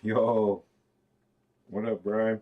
Yo, what up, Brian?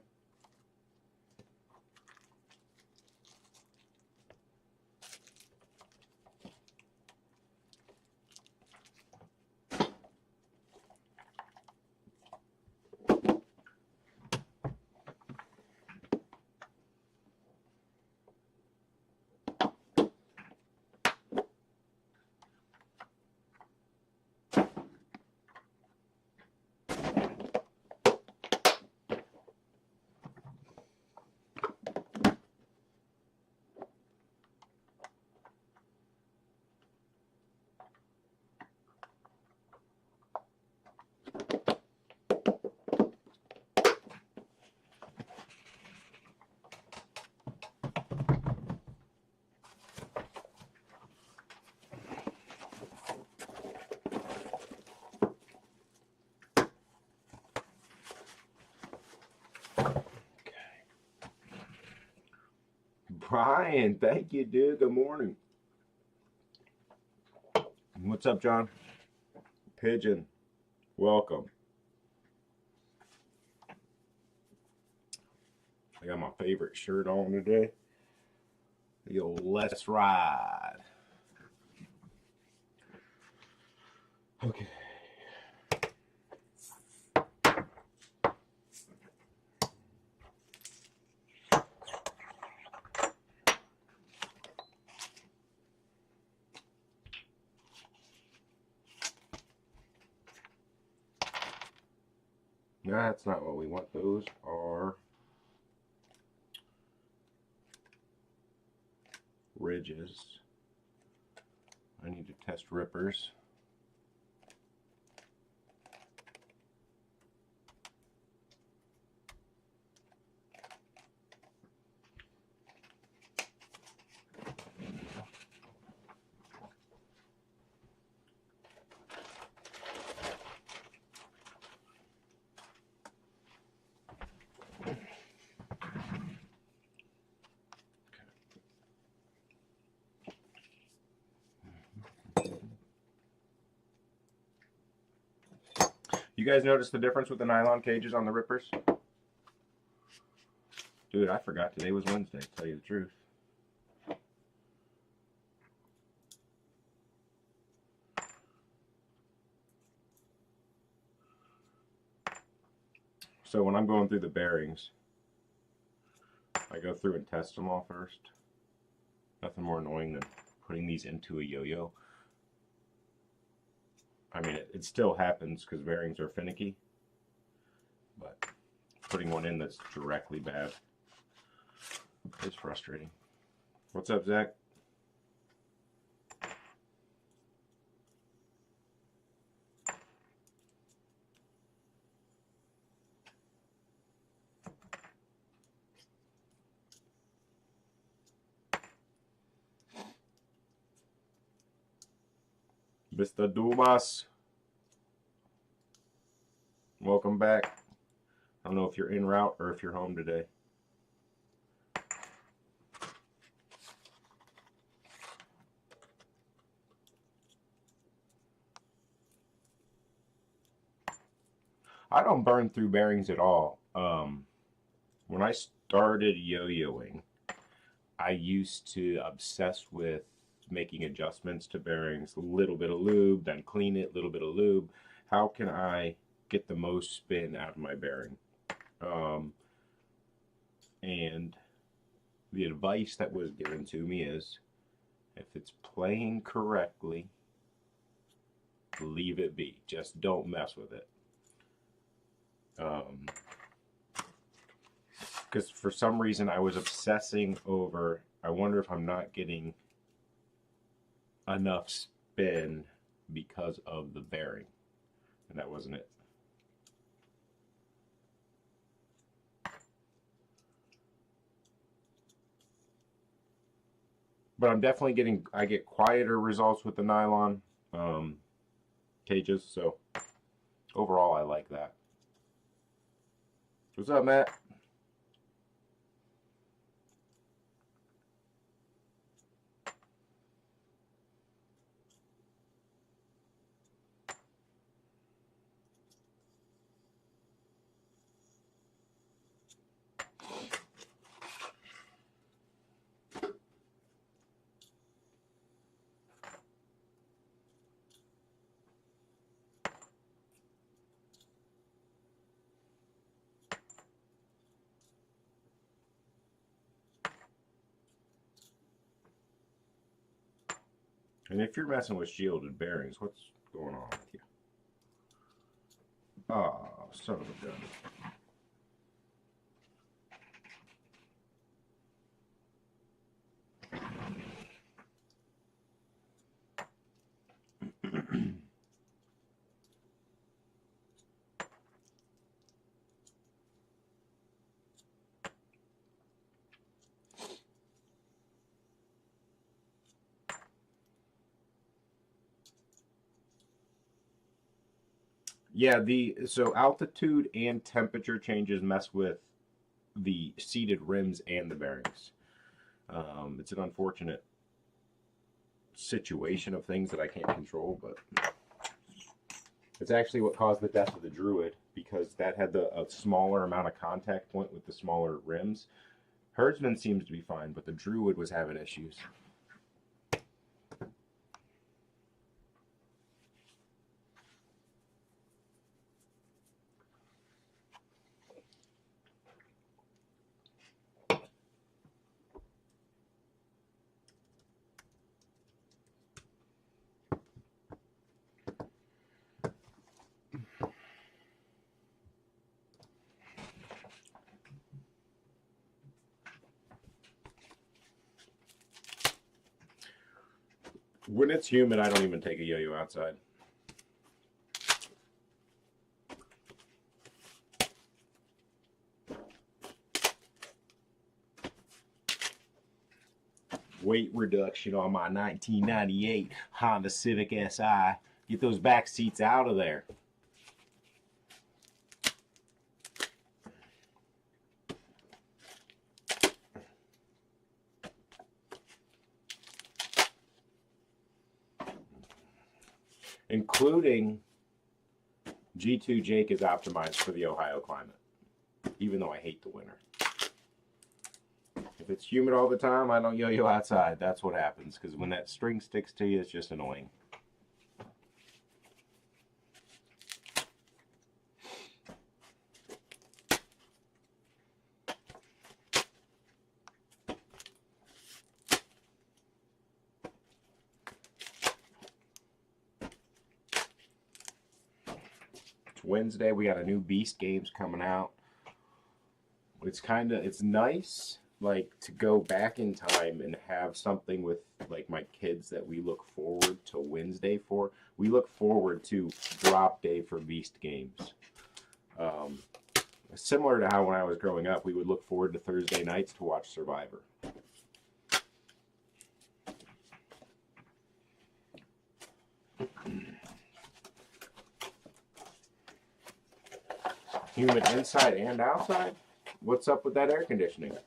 Brian, thank you, dude. Good morning. What's up, John? Pigeon, welcome. I got my favorite shirt on today. The old Let's Ride. Okay. That's not what we want. Those are ridges. I need to test rippers. You guys notice the difference with the nylon cages on the rippers? Dude, I forgot today was Wednesday, to tell you the truth. So when I'm going through the bearings, I go through and test them all first. Nothing more annoying than putting these into a yo-yo. I mean, it still happens because bearings are finicky, but putting one in that's directly bad is frustrating. What's up, Zach? Mr. Dumas, welcome back. I don't know if you're en route or if you're home today. I don't burn through bearings at all. When I started yo-yoing, I used to obsess with making adjustments to bearings, a little bit of lube, then clean it, a little bit of lube. How can I get the most spin out of my bearing? And the advice that was given to me is, if it's playing correctly, leave it be. Just don't mess with it. Because for some reason I was obsessing over, I wonder if I'm not getting enough spin because of the bearing, and that wasn't it. But I'm definitely I get quieter results with the nylon cages, so overall I like that. What's up, Matt? And if you're messing with shielded bearings, what's going on with you? Oh, son of a gun. Yeah, so altitude and temperature changes mess with the seated rims and the bearings. It's an unfortunate situation of things that I can't control, but it's actually what caused the death of the Druid, because that had a smaller amount of contact point with the smaller rims. Herdsman seems to be fine, but the Druid was having issues. When it's humid, I don't even take a yo-yo outside. Weight reduction on my 1998 Honda Civic Si. Get those back seats out of there. Including G2 Jake is optimized for the Ohio climate, even though I hate the winter. If it's humid all the time, I don't yo-yo outside. That's what happens, because when that string sticks to you, it's just annoying. Wednesday, we got a new Beast Games coming out. It's nice, like, to go back in time and have something with, like, my kids that we look forward to Wednesday for. We look forward to drop day for Beast Games. Similar to how when I was growing up, we would look forward to Thursday nights to watch Survivor. Humid inside and outside? What's up with that air conditioning?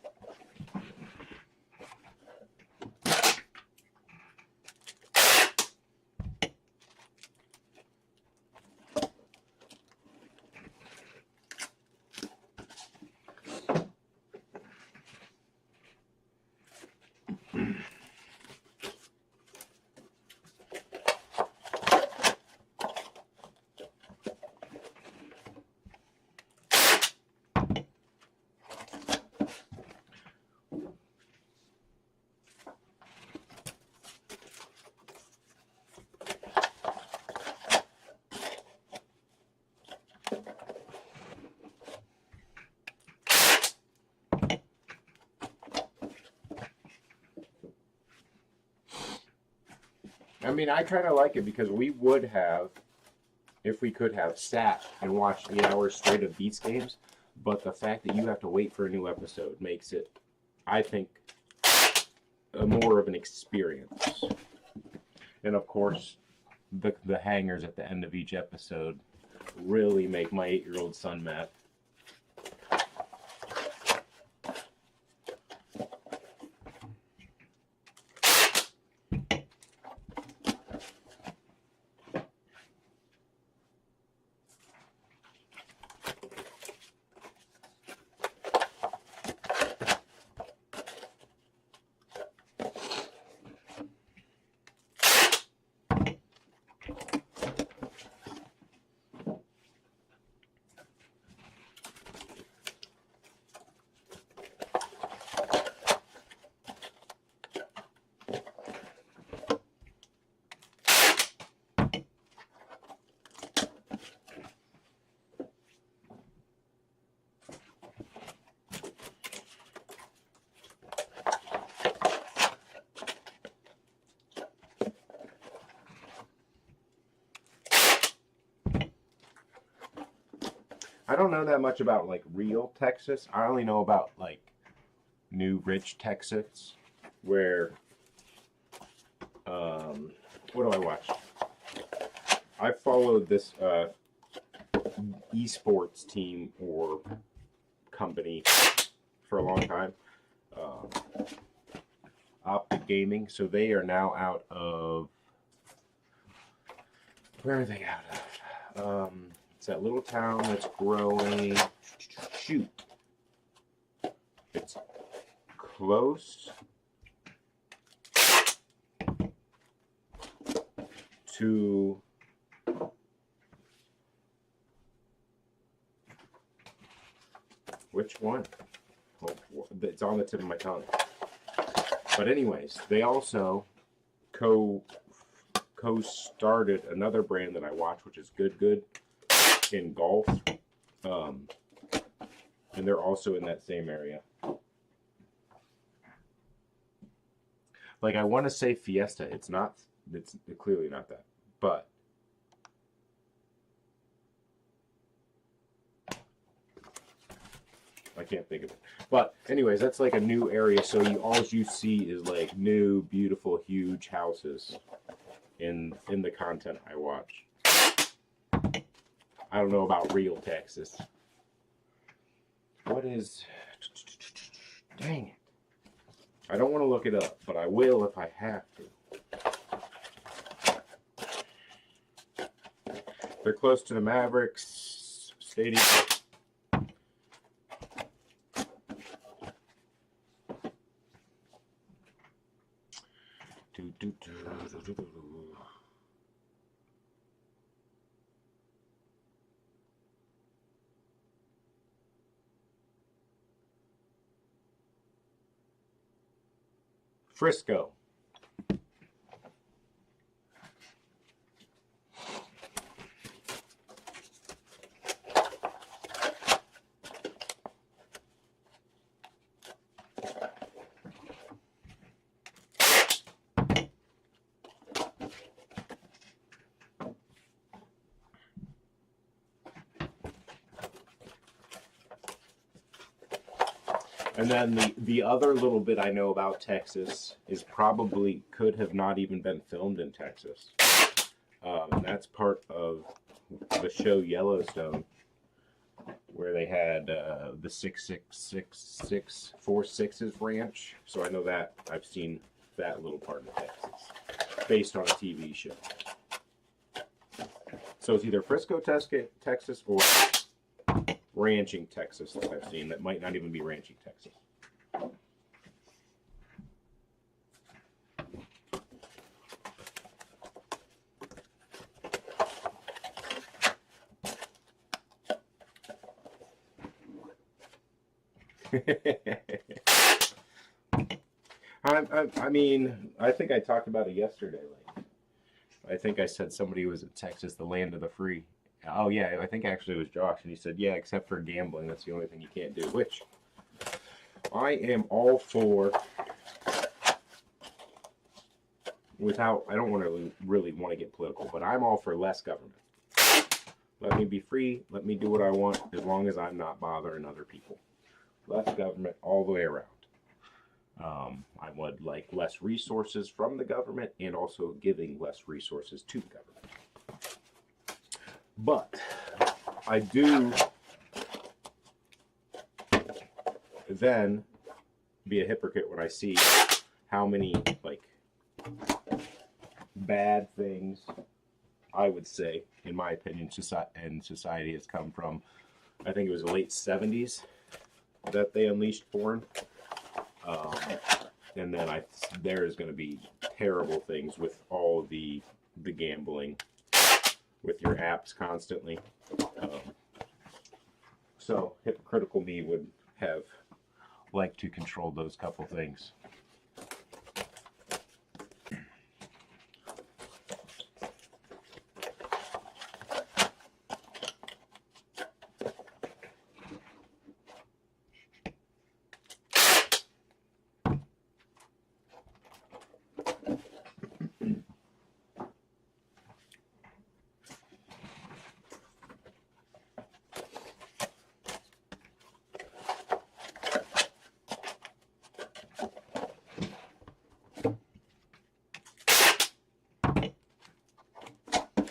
I mean, I kind of like it because we would have, if we could have, sat and watched 8 hours straight of Beats games. But the fact that you have to wait for a new episode makes it, I think, more of an experience. And of course, the hangers at the end of each episode really make my 8-year-old son mad. I don't know that much about like real Texas. I only know about like New Rich, Texas, where what do I watch? I followed this esports team or company for a long time, Optic Gaming. So they are now out of, where are they out of? It's that little town that's growing. Shoot, it's close to which one? Oh, it's on the tip of my tongue. But anyways, they also co-started another brand that I watch, which is Good in golf, and they're also in that same area. Like, I want to say Fiesta. It's not. It's clearly not that. But I can't think of it. But anyways, that's like a new area. So all you see is like new, beautiful, huge houses in the content I watch. I don't know about real Texas. What is? Dang it. I don't want to look it up, but I will if I have to. They're close to the Mavericks Stadium. Frisco. And then the other little bit I know about Texas is probably could have not even been filmed in Texas. And that's part of the show Yellowstone, where they had the 66646 ranch. So I know that. I've seen that little part of Texas based on a TV show. So it's either Frisco, Texas, or ranching Texas that I've seen that might not even be ranching Texas. I mean, I think I talked about it yesterday. Like, I think I said somebody was in Texas, the land of the free. Oh yeah, I think actually it was Josh, and he said, yeah, except for gambling, that's the only thing you can't do, which I am all for without, I don't want to really want to get political, but I'm all for less government. Let me be free. Let me do what I want as long as I'm not bothering other people. Less government all the way around. I would like less resources from the government and also giving less resources to the government. But I do then be a hypocrite when I see how many like bad things, I would say, in my opinion, society has come from. I think it was the late 70s that they unleashed porn. And then there is going to be terrible things with all the gambling, with your apps constantly. So hypocritical me would have liked to control those couple things.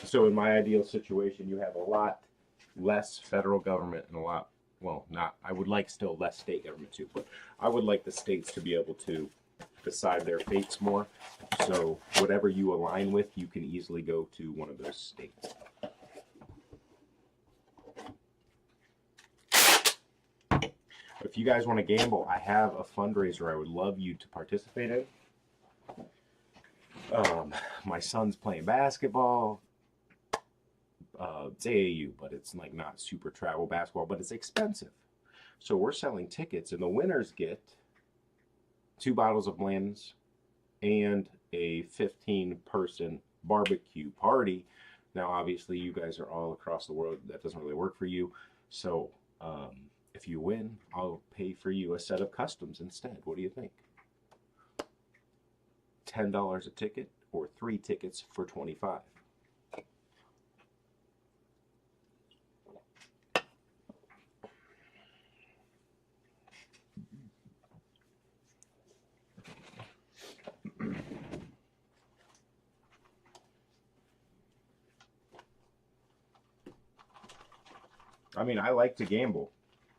So in my ideal situation, you have a lot less federal government and a lot, well, not, I would like still less state government too, but I would like the states to be able to decide their fates more. So whatever you align with, you can easily go to one of those states. If you guys want to gamble, I have a fundraiser I would love you to participate in. My son's playing basketball. It's AAU, but it's like not super travel basketball, but it's expensive. So we're selling tickets, and the winners get 2 bottles of Blanton's and a 15-person barbecue party. Now, obviously, you guys are all across the world. That doesn't really work for you. So if you win, I'll pay for you a set of customs instead. What do you think? $10 a ticket or 3 tickets for $25. I mean, I like to gamble,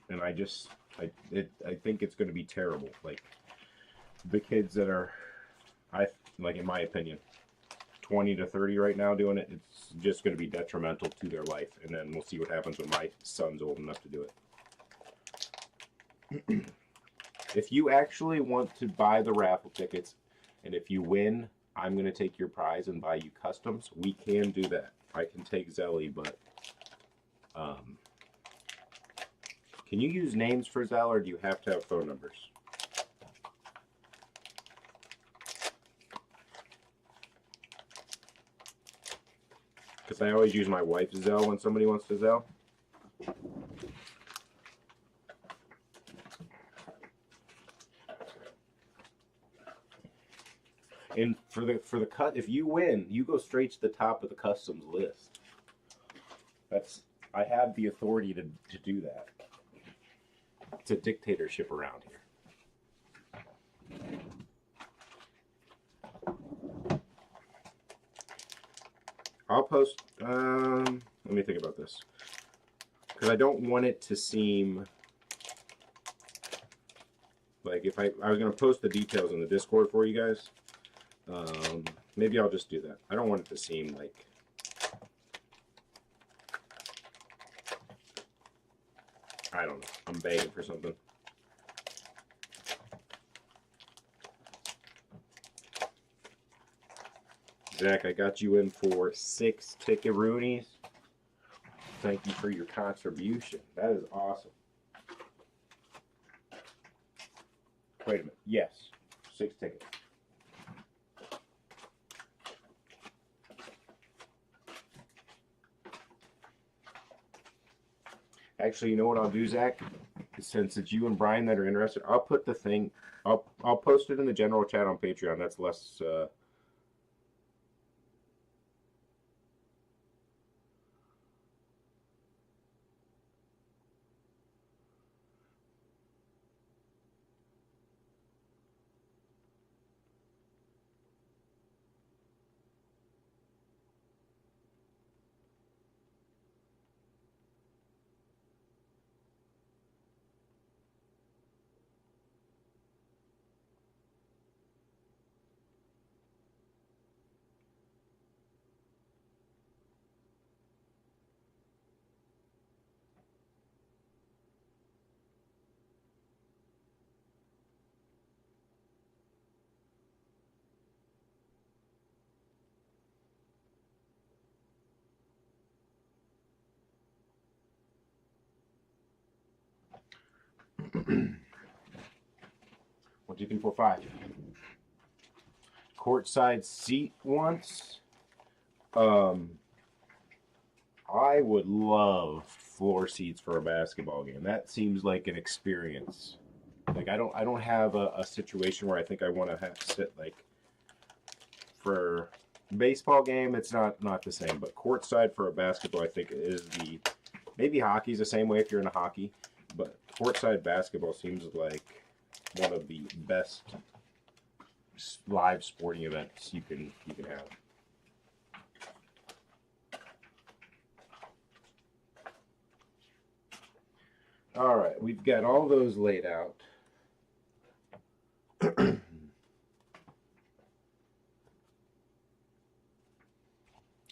and I think it's going to be terrible. Like the kids that are, like in my opinion, 20 to 30 right now doing it, it's just going to be detrimental to their life. And then we'll see what happens when my son's old enough to do it. If you actually want to buy the raffle tickets, and if you win, I'm going to take your prize and buy you customs. We can do that. I can take Zelly, but can you use names for Zelle, or do you have to have phone numbers? Because I always use my wife's Zelle when somebody wants to Zelle. And for the cut, if you win, you go straight to the top of the customs list. I have the authority to do that. It's a dictatorship around here. I'll post, let me think about this. Because I don't want it to seem like if I was going to post the details in the Discord for you guys. Maybe I'll just do that. I don't want it to seem like I don't know. I'm begging for something. Zach, I got you in for 6 ticket-roonies. Thank you for your contribution. That is awesome. Wait a minute. Yes, 6 tickets. Actually, you know what I'll do, Zach? Since it's you and Brian that are interested, I'll put the thing. I'll post it in the general chat on Patreon. That's less 1, 2, 3, 4, 5. Courtside seat once. I would love floor seats for a basketball game. That seems like an experience. Like I don't have a situation where I think I want to have to sit like for baseball game. It's not the same, but courtside for a basketball I think is the maybe hockey's the same way if you're into hockey, but courtside basketball seems like one of the best live sporting events you can have. All right, we've got all those laid out.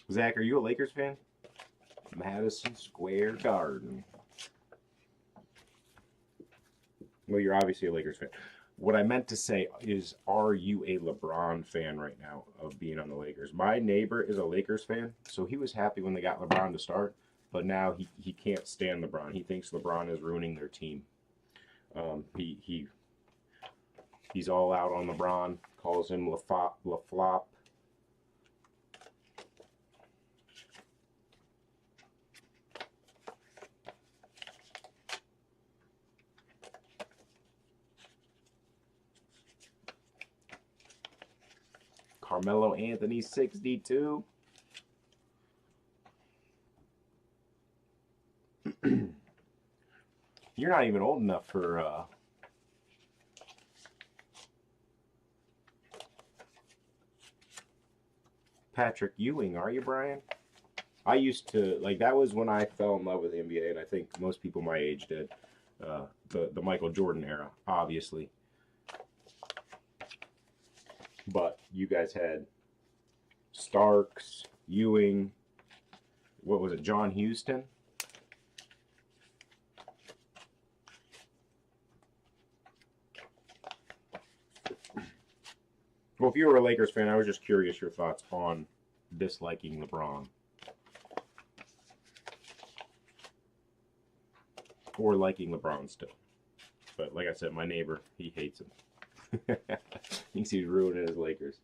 Zach, are you a Lakers fan? Madison Square Garden. Well, you're obviously a Lakers fan. What I meant to say is, are you a LeBron fan right now of being on the Lakers? My neighbor is a Lakers fan, so he was happy when they got LeBron to start, but now he can't stand LeBron. He thinks LeBron is ruining their team. He's all out on LeBron, calls him LaFlop. Carmelo Anthony, 62. You're not even old enough for Patrick Ewing, are you, Brian? I used to, like, that was when I fell in love with the NBA, and I think most people my age did. The Michael Jordan era, obviously. But you guys had Starks, Ewing, what was it, John Houston? Well, if you were a Lakers fan, I was just curious your thoughts on disliking LeBron. Or liking LeBron still. But like I said, my neighbor, he hates him. He thinks he's ruining his Lakers.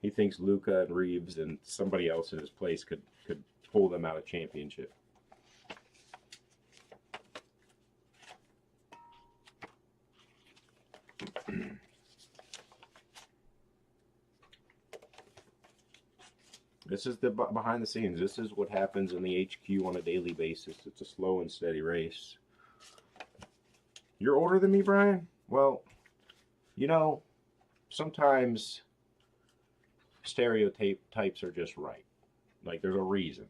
He thinks Luka and Reeves and somebody else in his place could pull them out of championship. This is the behind the scenes. This is what happens in the HQ on a daily basis. It's a slow and steady race. You're older than me, Brian? Well, you know, sometimes stereotypes are just right. Like there's a reason.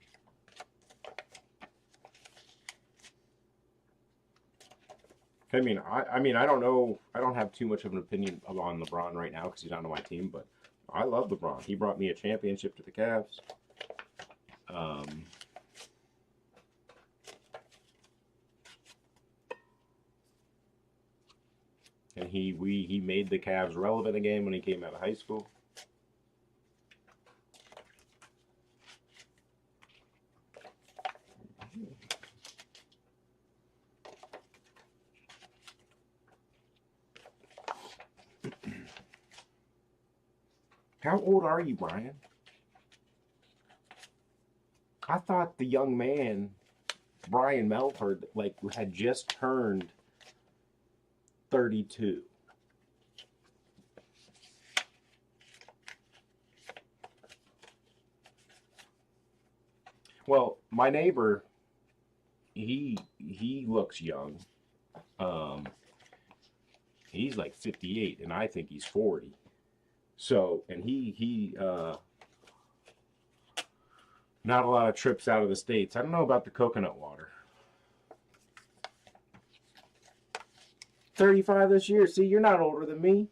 I mean, I don't know. I don't have too much of an opinion on LeBron right now because he's not on my team, but I love LeBron. He brought me a championship to the Cavs. And he made the Cavs relevant again when he came out of high school. How old are you, Brian? I thought the young man, Brian Melford, like had just turned 32. Well, my neighbor, he looks young. He's like 58, and I think he's 40. So, and he not a lot of trips out of the States. I don't know about the coconut water. 35 this year. See, you're not older than me.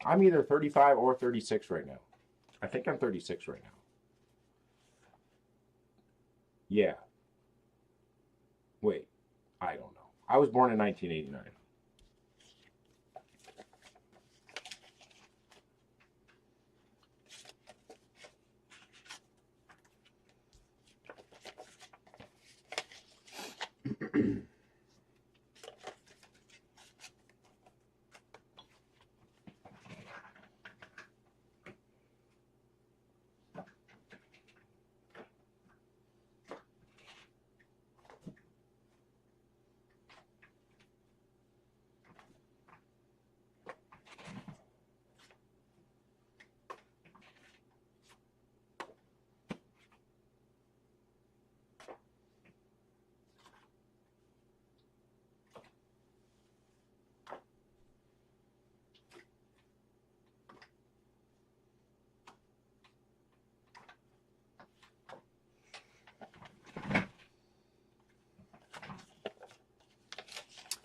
I'm either 35 or 36 right now. I think I'm 36 right now. Yeah. Wait. I don't know. I was born in 1989.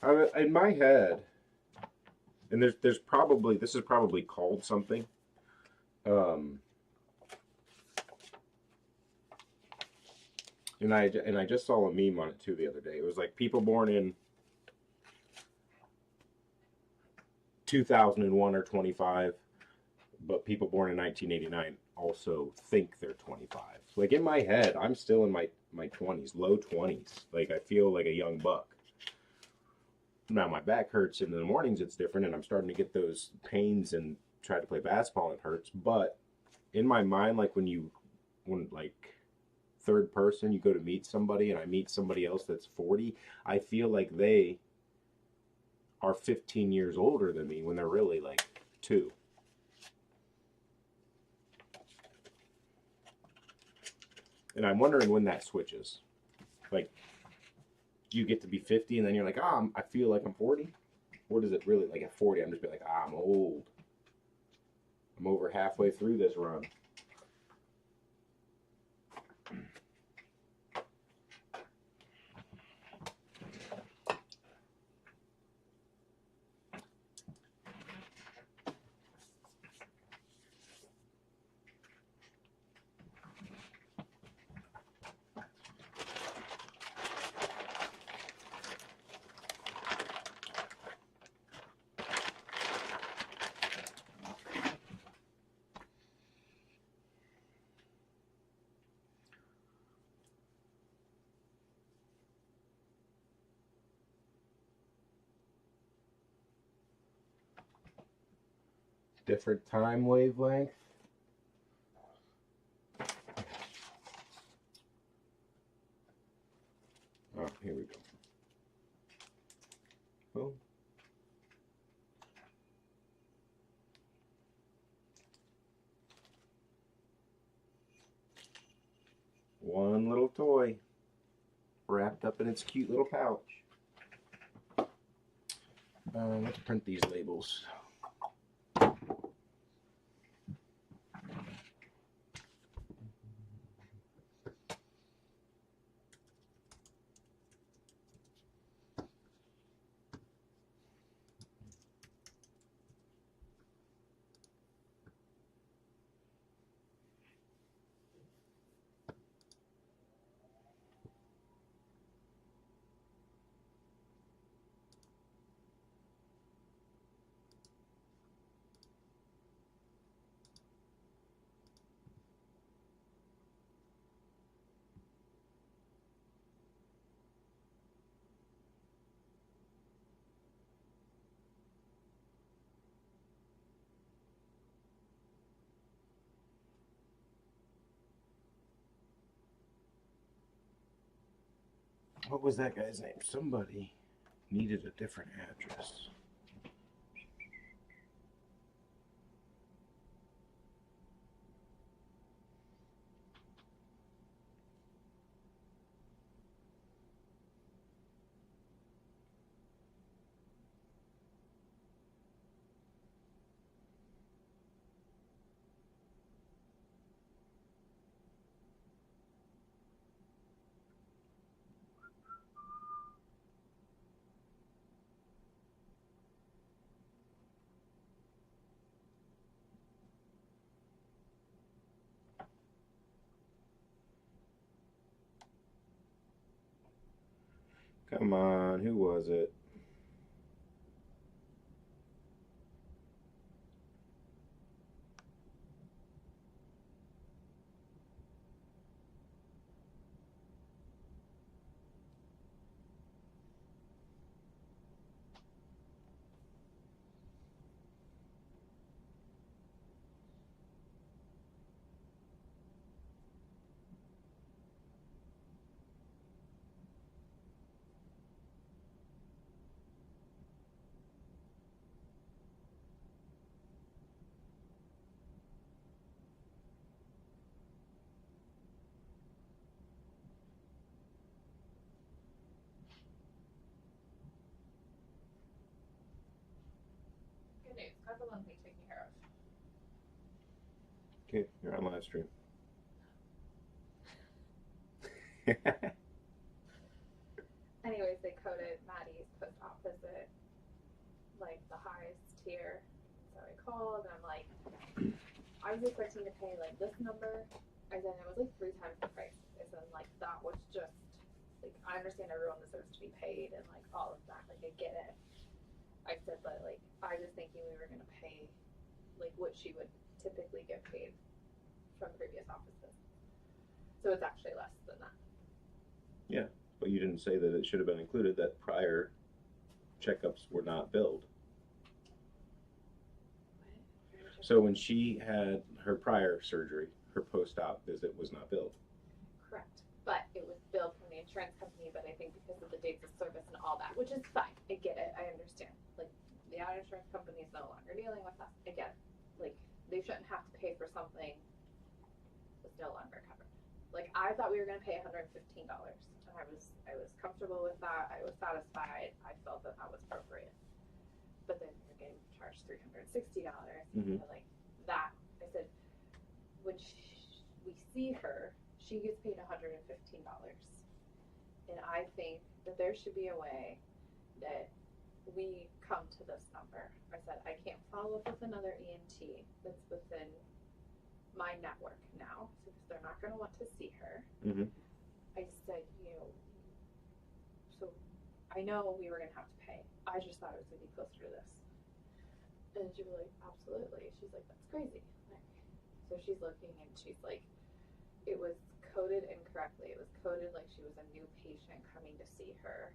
In my head, and there's probably this is probably called something. Um, and I just saw a meme on it too the other day. It was like people born in 2001 are 25, but people born in 1989 also think they're 25. So like in my head, I'm still in my 20s, low 20s. Like I feel like a young buck. Now my back hurts in the mornings, it's different, and I'm starting to get those pains and try to play basketball and it hurts. But in my mind, like when like third person, you go to meet somebody and I meet somebody else that's 40, I feel like they are 15 years older than me when they're really like 2. And I'm wondering when that switches. Like, you get to be 50 and then you're like, I feel like I'm 40? What is it really? Like at 40, I'm just be like, I'm old. I'm over halfway through this run. Different time wavelength. Oh, here we go. Boom. One little toy wrapped up in its cute little pouch. Let's print these labels. What was that guy's name? Somebody needed a different address. Come on, who was it? Good news. Got the one thing taken care of. Okay, you're on live stream. Anyways, they coded Maddie's post office like the highest tier. So I called and I'm like, I was expecting to pay like this number. I said it was like 3 times the price. I said like that was just like I understand everyone deserves to be paid and like all of that. Like I get it. I said but like I was thinking we were gonna pay like what she would typically get paid from previous offices. So it's actually less than that. Yeah, but you didn't say that it should have been included that prior checkups were not billed. So when she had her prior surgery, her post-op visit was not billed. Correct. But it was billed from the insurance company, but I think because of the dates of service and all that, which is fine. I get it. I understand. Like, the insurance company is no longer dealing with us. I get it. Like, they shouldn't have to pay for something that's no longer covered. Like, I thought we were going to pay $115, and I was comfortable with that. I was satisfied. I felt that that was appropriate. But then you're getting charged $360. Mm-hmm. Like, that, I said, when we see her, she gets paid $115. And I think that there should be a way that we come to this number. I said, I can't follow up with another ENT that's within my network now, because they're not going to want to see her. Mm-hmm. I said, so I know we were going to have to pay. I just thought it was going to be closer to this. And she was like, absolutely. She's like, that's crazy. So she's looking and she's like, it was coded incorrectly. It was coded like she was a new patient coming to see her.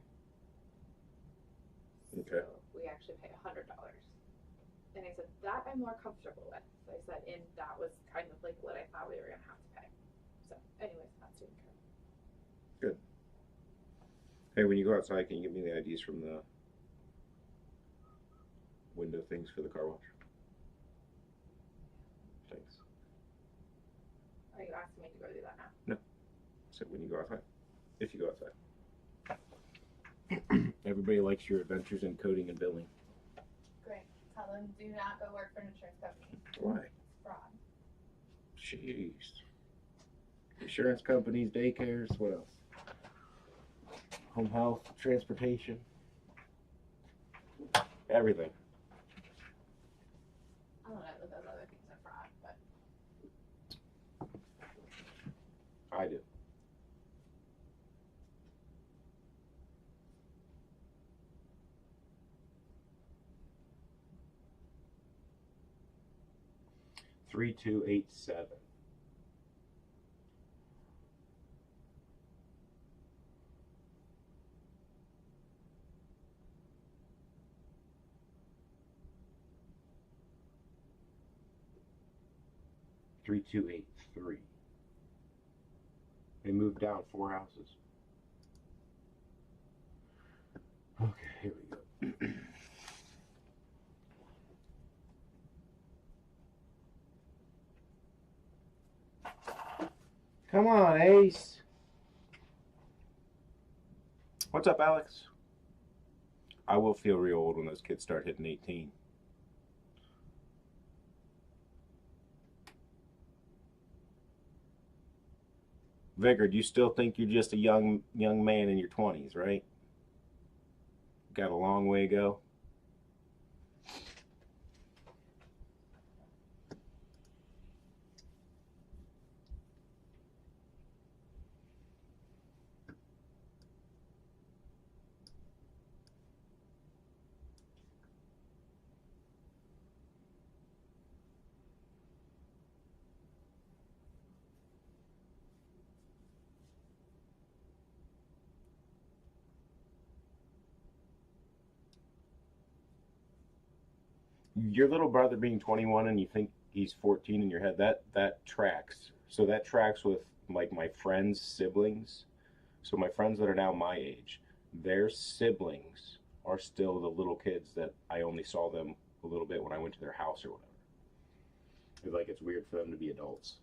Okay. So we actually pay $100. And I said, that I'm more comfortable with. So I said, and that was kind of like what I thought we were going to have to pay. So anyways, that's taken care of. Good. Hey, when you go outside, can you give me the IDs from the window things for the car wash? Thanks. Are you asking me to go do that now? No. So when you go outside. If you go outside. Everybody likes your adventures in coding and billing. Great. Tell them do not go work for an insurance company. Why? It's fraud. Jeez. Insurance companies, daycares, what else? Home health, transportation. Everything. I don't know that those other things are fraud, but I do. Three, 2, 8, 7. Three, 2, 8, 3. They moved down 4 houses. Okay, here we go. Come on, Ace. What's up, Alex? I will feel real old when those kids start hitting 18. Vigard, you still think you're just a young man in your 20s, right? Got a long way to go. Your little brother being 21 and you think he's 14 in your head, that tracks. So that tracks with like my friends' siblings. So my friends that are now my age, their siblings are still the little kids that I only saw them a little bit when I went to their house or whatever. It's like it's weird for them to be adults.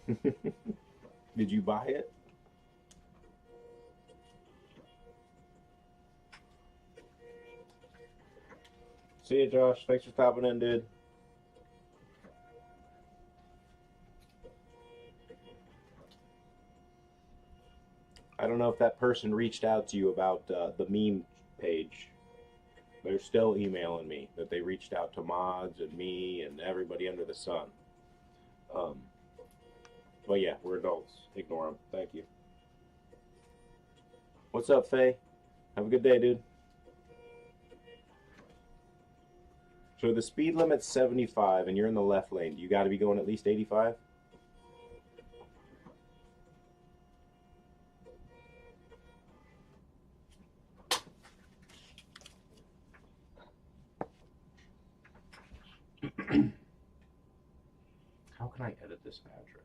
Did you buy it? See you, Josh. Thanks for stopping in, dude. I don't know if that person reached out to you about the meme page. They're still emailing me that they reached out to mods and me and everybody under the sun. Um, but yeah, we're adults. Ignore them. Thank you. What's up, Faye? Have a good day, dude. So the speed limit's 75 and you're in the left lane. You got to be going at least 85? How can I edit this address?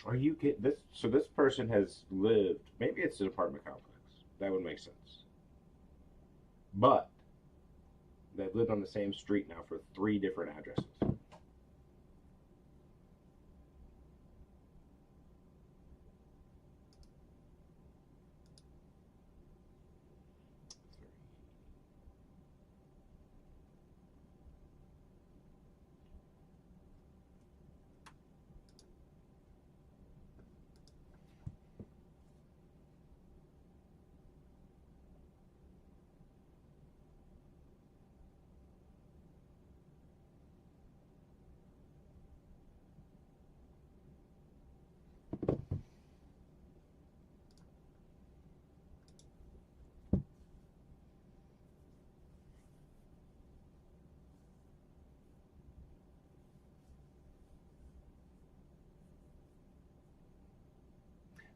Are you kidding? This? So this person has lived. Maybe it's an apartment complex. That would make sense. But they've lived on the same street now for 3 different addresses.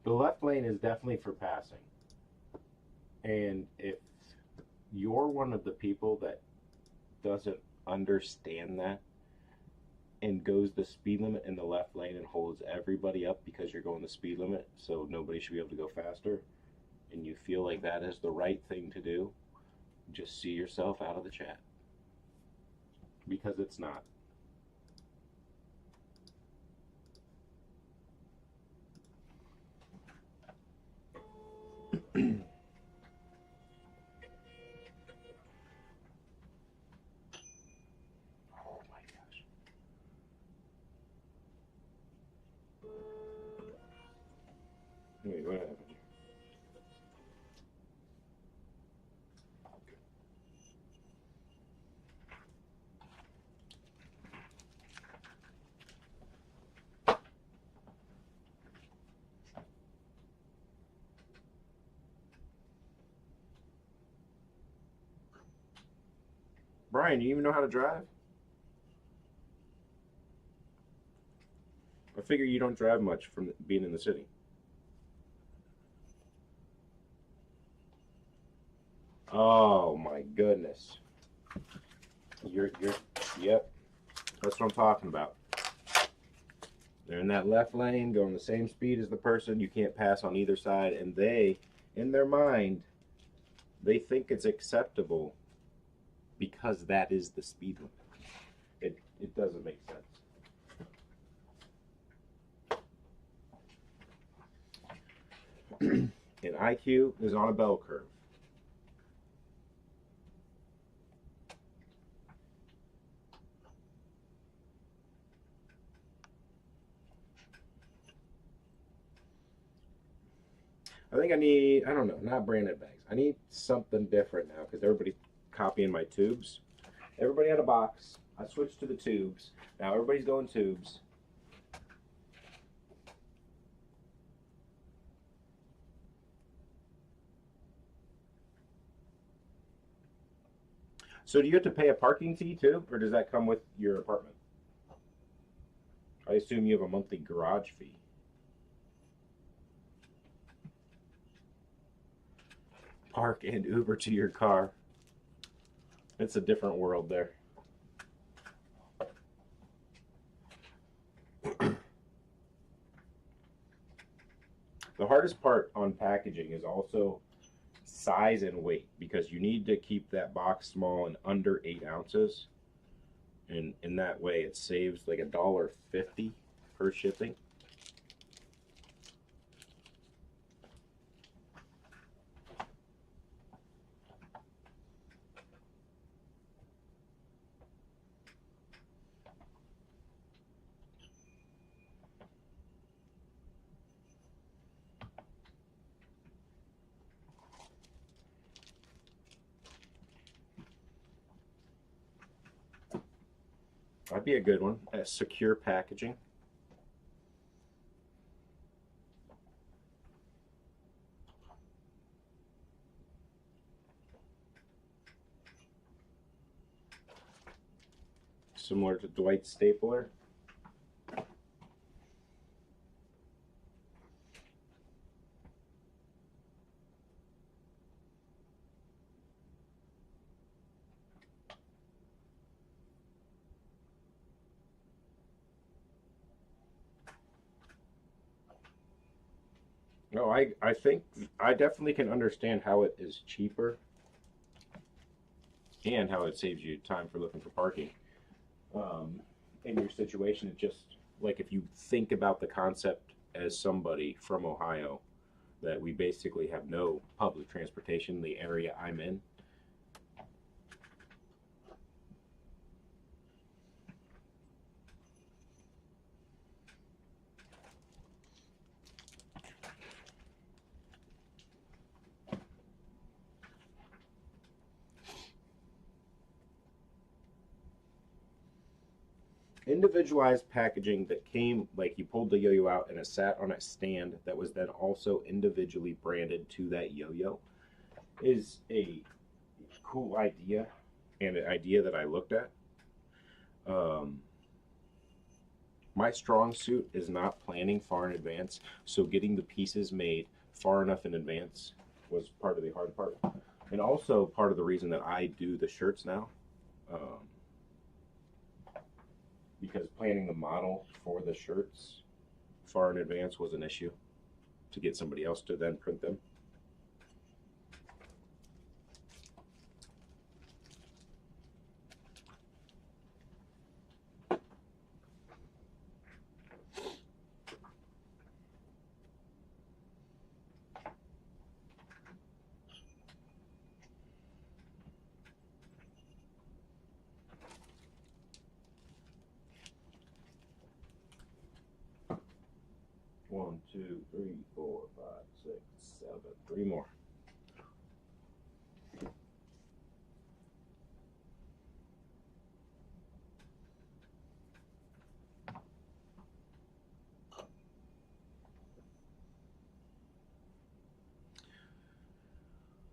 The left lane is definitely for passing. And if you're one of the people that doesn't understand that and goes the speed limit in the left lane and holds everybody up because you're going the speed limit so nobody should be able to go faster, and you feel like that is the right thing to do, just see yourself out of the chat. Because it's not. Oh my gosh. Wait, what happened here? Brian, do you even know how to drive? I figure you don't drive much from being in the city. Oh my goodness. Yep. That's what I'm talking about. They're in that left lane, going the same speed as the person. You can't pass on either side, and they, in their mind, they think it's acceptable because that is the speed limit. It doesn't make sense. And IQ is on a bell curve. I think I need, I don't know, not branded bags. I need something different now because everybody's copying my tubes. Everybody had a box. I switched to the tubes. Now everybody's going tubes. So do you have to pay a parking fee too, or does that come with your apartment? I assume you have a monthly garage fee. Park and Uber to your car. It's a different world there. The hardest part on packaging is also size and weight, because you need to keep that box small and under 8 ounces, and in that way it saves like $1.50 per shipping. That'd be a good one. Secure packaging. Similar to Dwight Stapler. No, I think I definitely can understand how it is cheaper and how it saves you time for looking for parking. In your situation, it just like if you think about the concept as somebody from Ohio, that we basically have no public transportation in the area I'm in. Individualized packaging that came, like you pulled the yo-yo out and it sat on a stand that was then also individually branded to that yo-yo, is a cool idea, and an idea that I looked at. My strong suit is not planning far in advance, so getting the pieces made far enough in advance was part of the hard part, and also part of the reason that I do the shirts now. Um, because planning the model for the shirts far in advance was an issue to get somebody else to then print them. One, two, three, four, five, six, seven. Three more.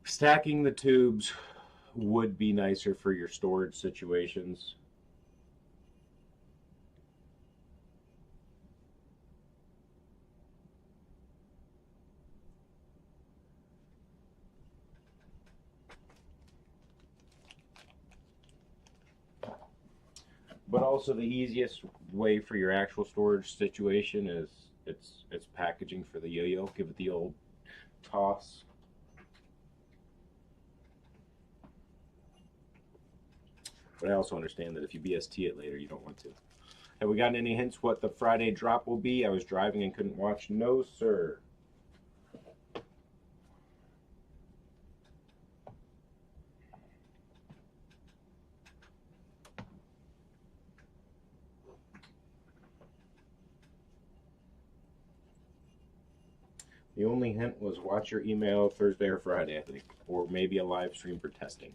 Stacking the tubes would be nicer for your storage situations. But also the easiest way for your actual storage situation is it's packaging for the yo-yo. Give it the old toss. But I also understand that if you BST it later, you don't want to. Have we gotten any hints what the Friday drop will be? I was driving and couldn't watch. No, sir. The only hint was watch your email Thursday or Friday, I think, or maybe a live stream for testing.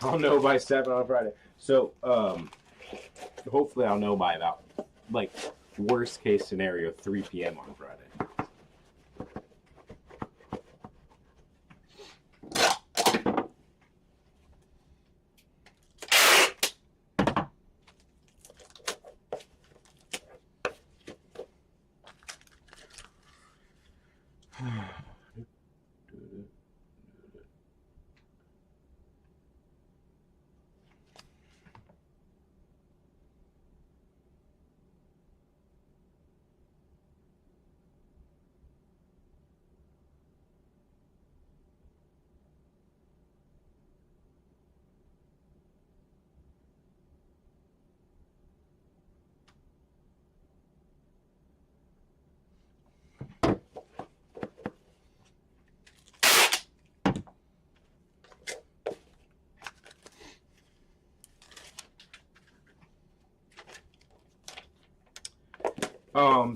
I'll know by 7 on Friday. So hopefully I'll know by about, like, worst case scenario, 3 p.m. on Friday.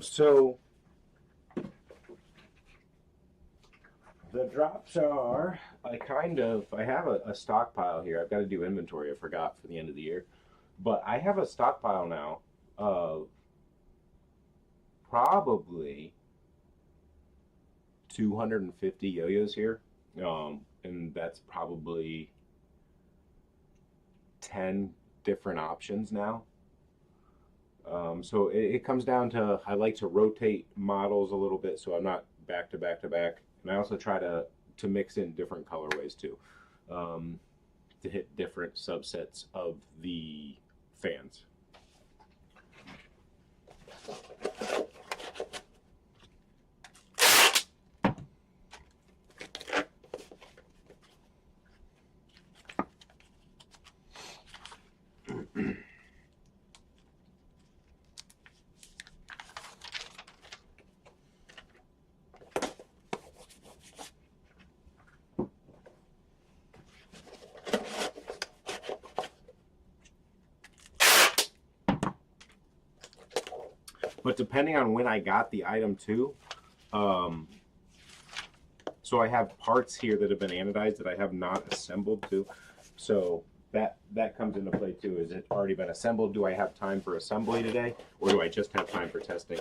So the drops are, I have a stockpile here. I've got to do inventory. I forgot for the end of the year, but I have a stockpile now of probably 250 yo-yos here, and that's probably 10 different options now. So it comes down to, I like to rotate models a little bit so I'm not back to back to back, and I also try to mix in different colorways too, to hit different subsets of the fans. But depending on when I got the item too, so I have parts here that have been anodized that I have not assembled too. So that comes into play too. Is it already been assembled? Do I have time for assembly today, or do I just have time for testing?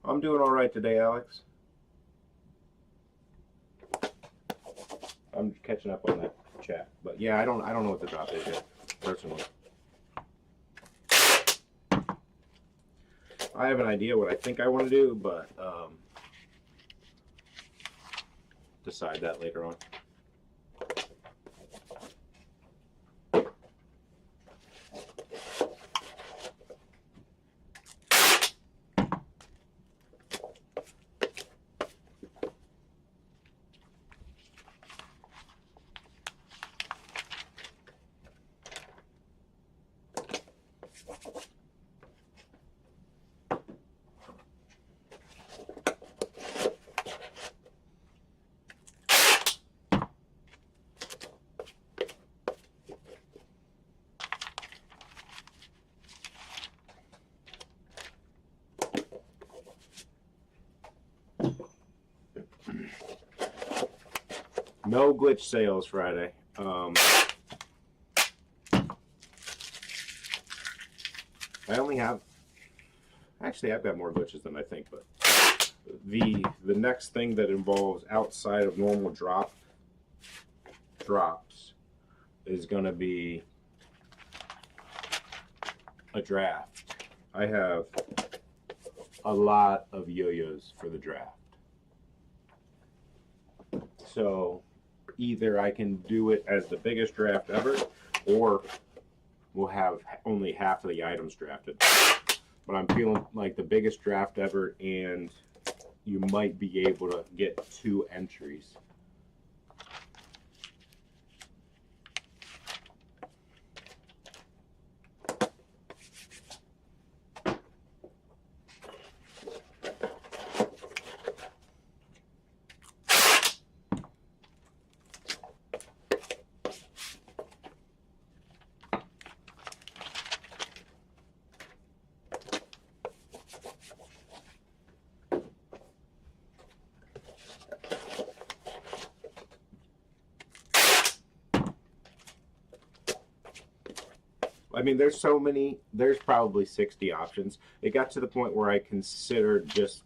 I'm doing all right today, Alex. I'm catching up on that chat, but yeah, I don't know what the drop is yet, personally. I have an idea what I think I want to do, but decide that later on. No glitch sales Friday. I only have, actually I've got more glitches than I think, but the next thing that involves outside of normal drops is going to be a draft. I have a lot of yo-yos for the draft. So either I can do it as the biggest draft ever, or we'll have only half of the items drafted. But I'm feeling like the biggest draft ever, and you might be able to get 2 entries. I mean, there's so many. There's probably 60 options. It got to the point where I considered just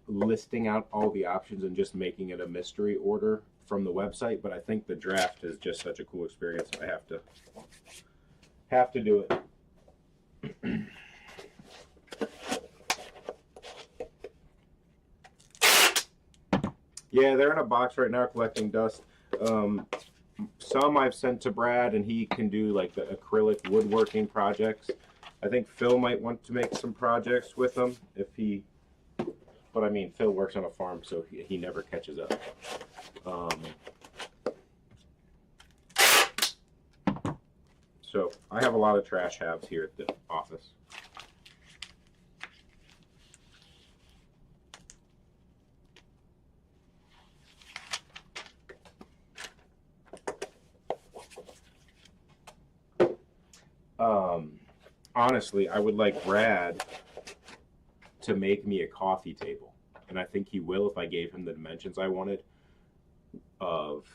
listing out all the options and just making it a mystery order from the website. But I think the draft is just such a cool experience. I have to do it. Yeah, they're in a box right now collecting dust. Some I've sent to Brad, and he can do like the acrylic woodworking projects. I think Phil might want to make some projects with them if he. But I mean, Phil works on a farm, so he never catches up. So I have a lot of trash halves here at the office. Honestly, I would like Brad to make me a coffee table, and I think he will if I gave him the dimensions I wanted of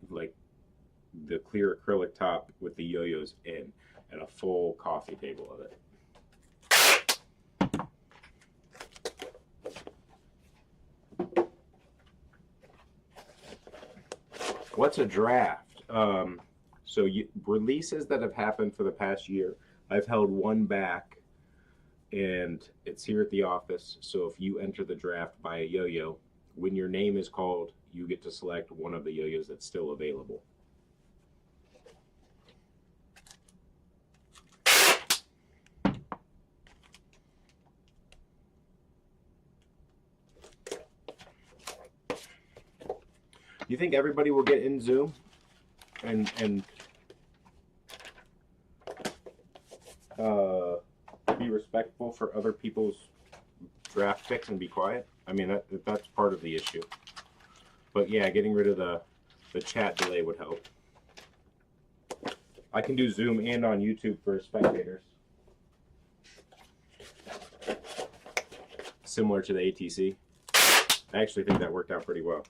like the clear acrylic top with the yo-yos in and a full coffee table of it. What's a draft? So releases that have happened for the past year, I've held one back, and it's here at the office. So if you enter the draft by a yo-yo, when your name is called, you get to select one of the yo-yos that's still available. You think everybody will get in Zoom and be respectful for other people's draft picks and be quiet? I mean, that's part of the issue. But yeah, getting rid of the chat delay would help. I can do Zoom and on YouTube for spectators. Similar to the ATC. I actually think that worked out pretty well.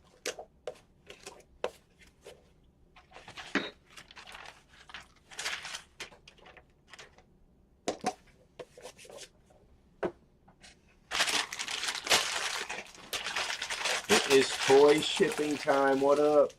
It's toy shipping time. What up?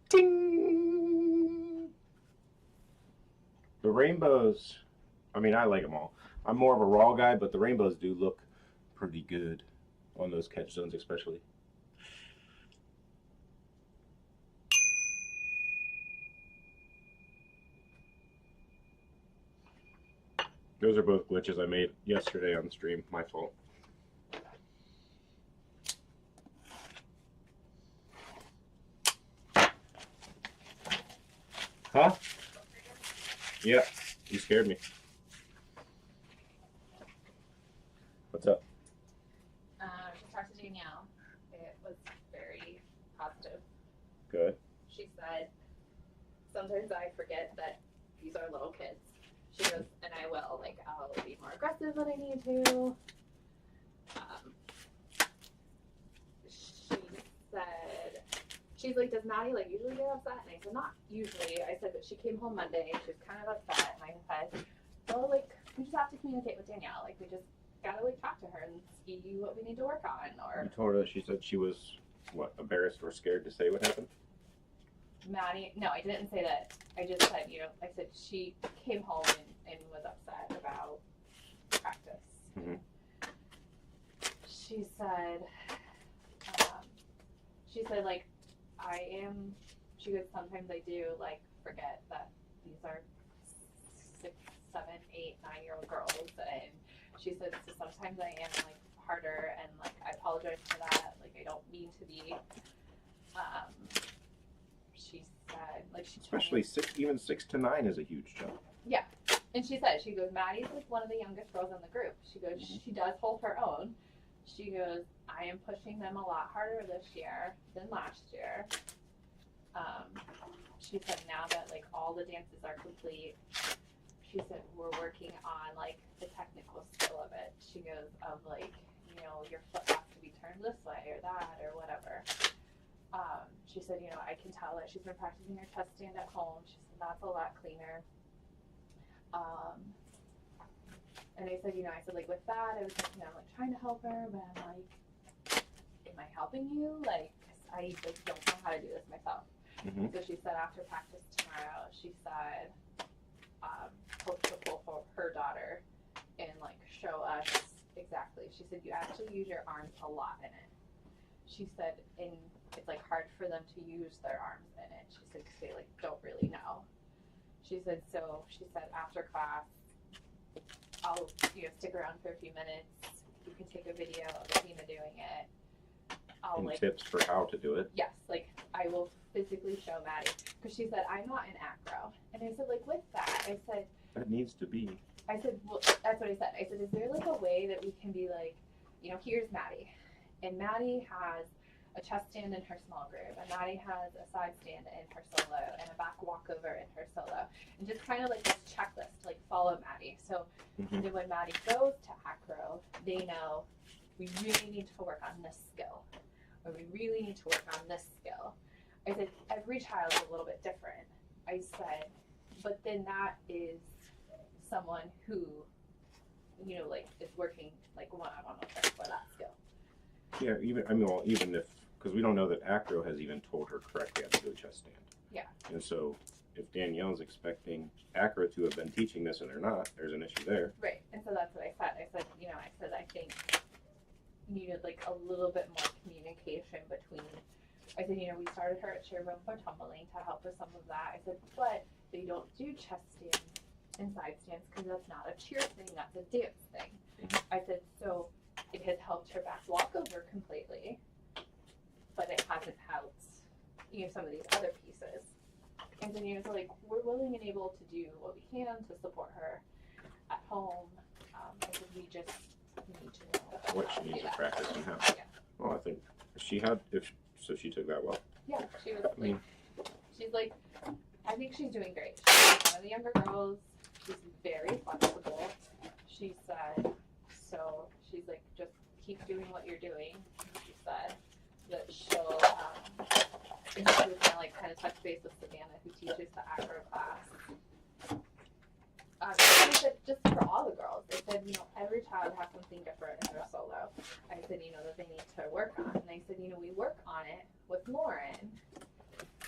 Ding! The rainbows, I mean, I like them all. I'm more of a raw guy, but the rainbows do look pretty good on those catch zones especially. Those are both glitches I made yesterday on stream. My fault. Huh? Yeah, you scared me. What's up? Just talked to Danielle. It was very positive. Good. She said, sometimes I forget that these are little kids. She goes, and I will, like, I'll be more aggressive when I need to. She said, she's like, does Maddie, like, usually get upset? And I said, not usually. I said that she came home Monday, she was kind of upset, and I said, well, like, we just have to communicate with Danielle. Like, we just gotta, like, talk to her and see what we need to work on. Or You told her she said she was, what, embarrassed or scared to say what happened? Maddie, no, I didn't say that. I just said, you know, I said she came home and was upset about practice. Mm-hmm. She said, said, like, she goes, sometimes I do, like, forget that these are 6, 7, 8, 9-year-old girls, and she said, so sometimes I am, like, harder, and, like, I apologize for that, like, I don't mean to be. She said, like, Especially even 6 to 9 is a huge jump. Yeah, and she said, she goes, Maddie's like one of the youngest girls in the group. She goes, she does hold her own. She goes, I am pushing them a lot harder this year than last year. She said, now that, like, all the dances are complete, she said, we're working on, like, the technical skill of it. She goes, of, like, you know, your foot has to be turned this way or that or whatever. She said, you know, I can tell that she's been practicing her chest stand at home. She said, that's a lot cleaner. And I said, you know, like, with that, I was like, you know, I'm, like, trying to help her, but I'm like, am I helping you? Like, 'cause I, like, don't know how to do this myself. Mm-hmm. So she said after practice tomorrow, she said, Coach will pull for her daughter and, like, show us exactly. She said, you actually use your arms a lot in it. She said, and it's, like, hard for them to use their arms in it. She said, 'cause they, like, don't really know. She said, so she said, after class, I'll, you know, stick around for a few minutes. You can take a video of Athena doing it. I'll, And like, tips for how to do it. yes, like, I will physically show Maddie. Because she said, I'm not an acro. And I said, like, with that, I said, That needs to be. I said, well, that's what I said. I said, is there, like, a way that we can be like, you know, here's Maddie. And Maddie has a chest stand in her small group, and Maddie has a side stand in her solo, and a back walkover in her solo, and just kind of like this checklist to, like, follow Maddie. So Mm-hmm. then when Maddie goes to acro, they know we really need to work on this skill, or we really need to work on this skill. I said every child is a little bit different. I said, but then that is someone who, you know, like, is working, like, one-on-one with her for that skill. Yeah, even if, because we don't know that acro has even told her correctly how to do a chest stand. Yeah. And so if Danielle's expecting acro to have been teaching this and they're not, there's an issue there. Right, and so that's what I said. I said, you know, I think you needed, like, a little bit more communication between. I said, you know, we started her at cheer room for tumbling to help with some of that. I said, but they don't do chest stands and side stands because that's not a cheer thing, that's a dance thing. Mm-hmm. I said, so it has helped her back walkover completely, but it hasn't helped, you know, some of these other pieces. And then, you know, so, like, we're willing and able to do what we can to support her at home. I said, we just need to know What how she to needs do to that. practice and how. Yeah. Well, I think she took that well. Yeah, she was, I mean, like, she's like, I think she's doing great. She's one of the younger girls. She's very flexible. She said, so she's like, just keep doing what you're doing. She said that she'll, and she was gonna, like, kind of touch base with Savannah, who teaches the acro class. She said, just for all the girls, they said, you know, every child has something different in their solo. I said, you know, that they need to work on. And I said, you know, we work on it with Lauren.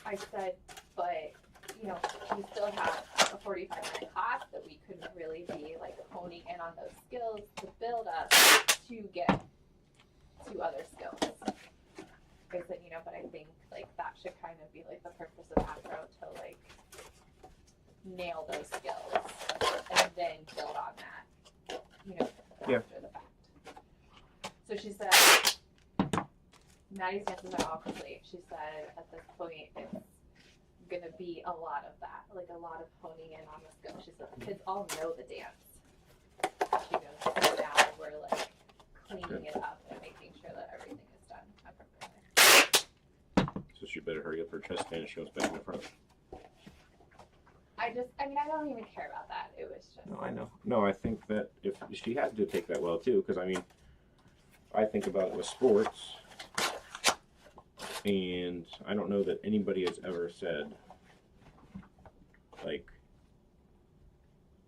I said, but, you know, we still have a 45-minute class that we couldn't really be, like, honing in on those skills to build us to get to other skills. I said, you know, but I think, like, that should kind of be, like, the purpose of acro to, like, nail those skills and then build on that, you know, after the fact. So she said, Maddie's dances are all complete. She said at this point it's going to be a lot of that, like a lot of honing in on the skill. She said the kids all know the dance. She goes, so now we're, like, cleaning it up and making sure that everything is done appropriately. So she better hurry up her chest stand and show us back in the front. I mean, I don't even care about that. It was just. No, I know. No, I think that if she had to take that well too, because I mean, I think about it with sports, and I don't know that anybody has ever said, like,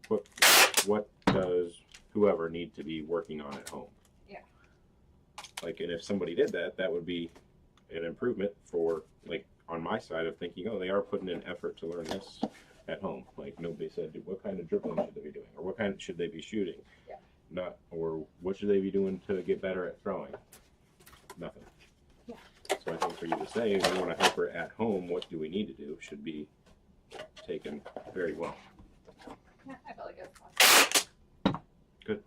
what does whoever need to be working on at home? Yeah. Like, and if somebody did that, that would be an improvement for, like, on my side of thinking, oh, they are putting in effort to learn this at home. Like, nobody said, what kind of dribbling should they be doing, or what kind should they be shooting? Yeah. Not, or what should they be doing to get better at throwing? Nothing. Yeah. So I think for you to say, if we want to help her at home, what do we need to do, should be taken very well. Yeah, I felt like it was awesome. Good.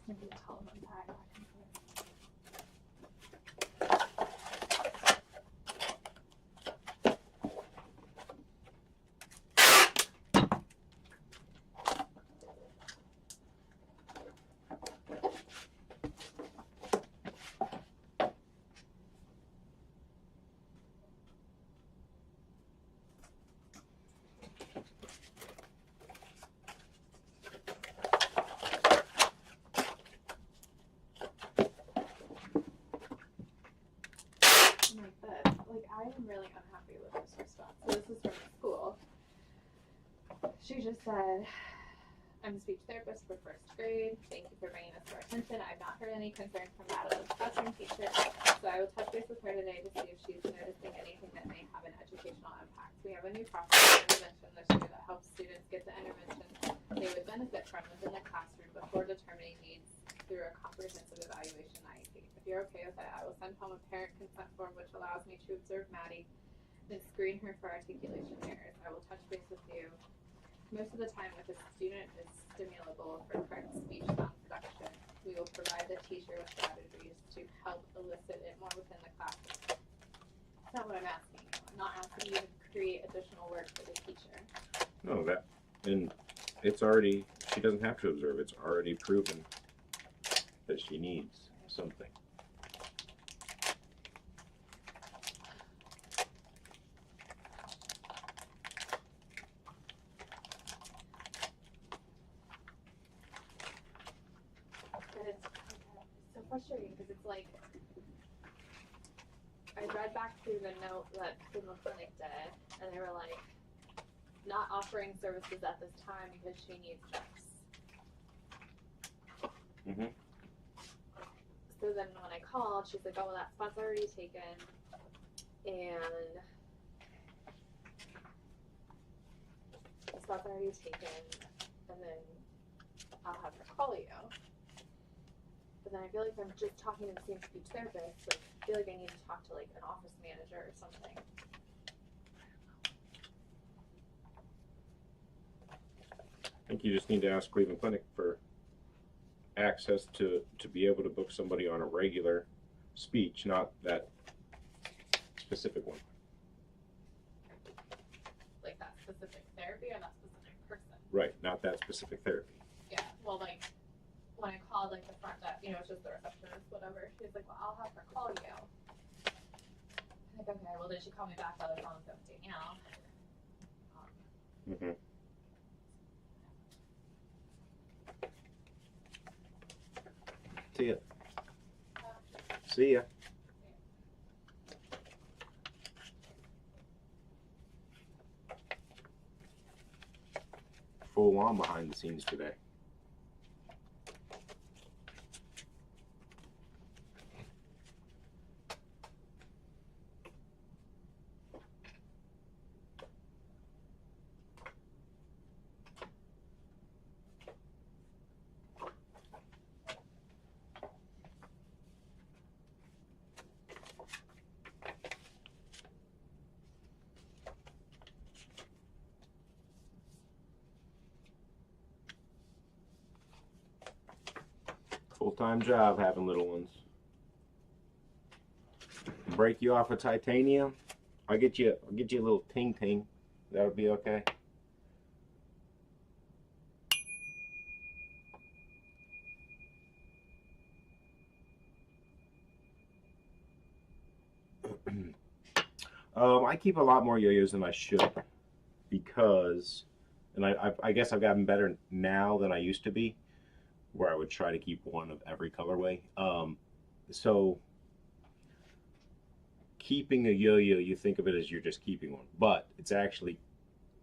Maybe a telephone tag back and forth. Like, I am really unhappy with this response. So this is from school. She just said, I'm a speech therapist for first grade. Thank you for bringing this to our attention. I've not heard any concerns from that of the classroom teacher. So I will touch base with her today to see if she's noticing anything that may have an educational impact. We have a new process of intervention this year that helps students get the intervention they would benefit from within the classroom before determining needs through a comprehensive evaluation IEP. If you're okay with it, I will send home a parent consent form which allows me to observe Maddie and screen her for articulation errors. I will touch base with you. Most of the time, if a student is stimulable for correct speech sound production, we will provide the teacher with strategies to help elicit it more within the classroom. That's not what I'm asking you. I'm not asking you to create additional work for the teacher. No, and it's already, she doesn't have to observe, it's already proven that she needs something. So frustrating because it's like I read back through the note that Cleveland Clinic did, and they were like, not offering services at this time because she needs this. Mm-hmm. So then when I called, she's like, oh, well, that spot's already taken, and the spot's already taken, and then I'll have her call you. But then I feel like I'm just talking to the same speech therapist. Like, I feel like I need to talk to like an office manager or something. I think you just need to ask Cleveland Clinic for access to be able to book somebody on a regular speech, not that specific one. Like that specific therapy or that specific person? Right, not that specific therapy. Yeah, well, like, when I called, like, the front desk, you know, it's just the receptionist, whatever, she's like, well, I'll have her call you. I'm like, okay, well, did she call me back by the phone with Danielle? Mm-hmm. See ya. See ya. Full on behind the scenes today. Full-time job having little ones. Break you off of titanium. I'll get you a little ting ting. That'll be okay. I keep a lot more yo-yos than I should because, and I guess I've gotten better now than I used to be, where I would try to keep one of every colorway. So keeping a yo-yo, you think of it as you're just keeping one, but it's actually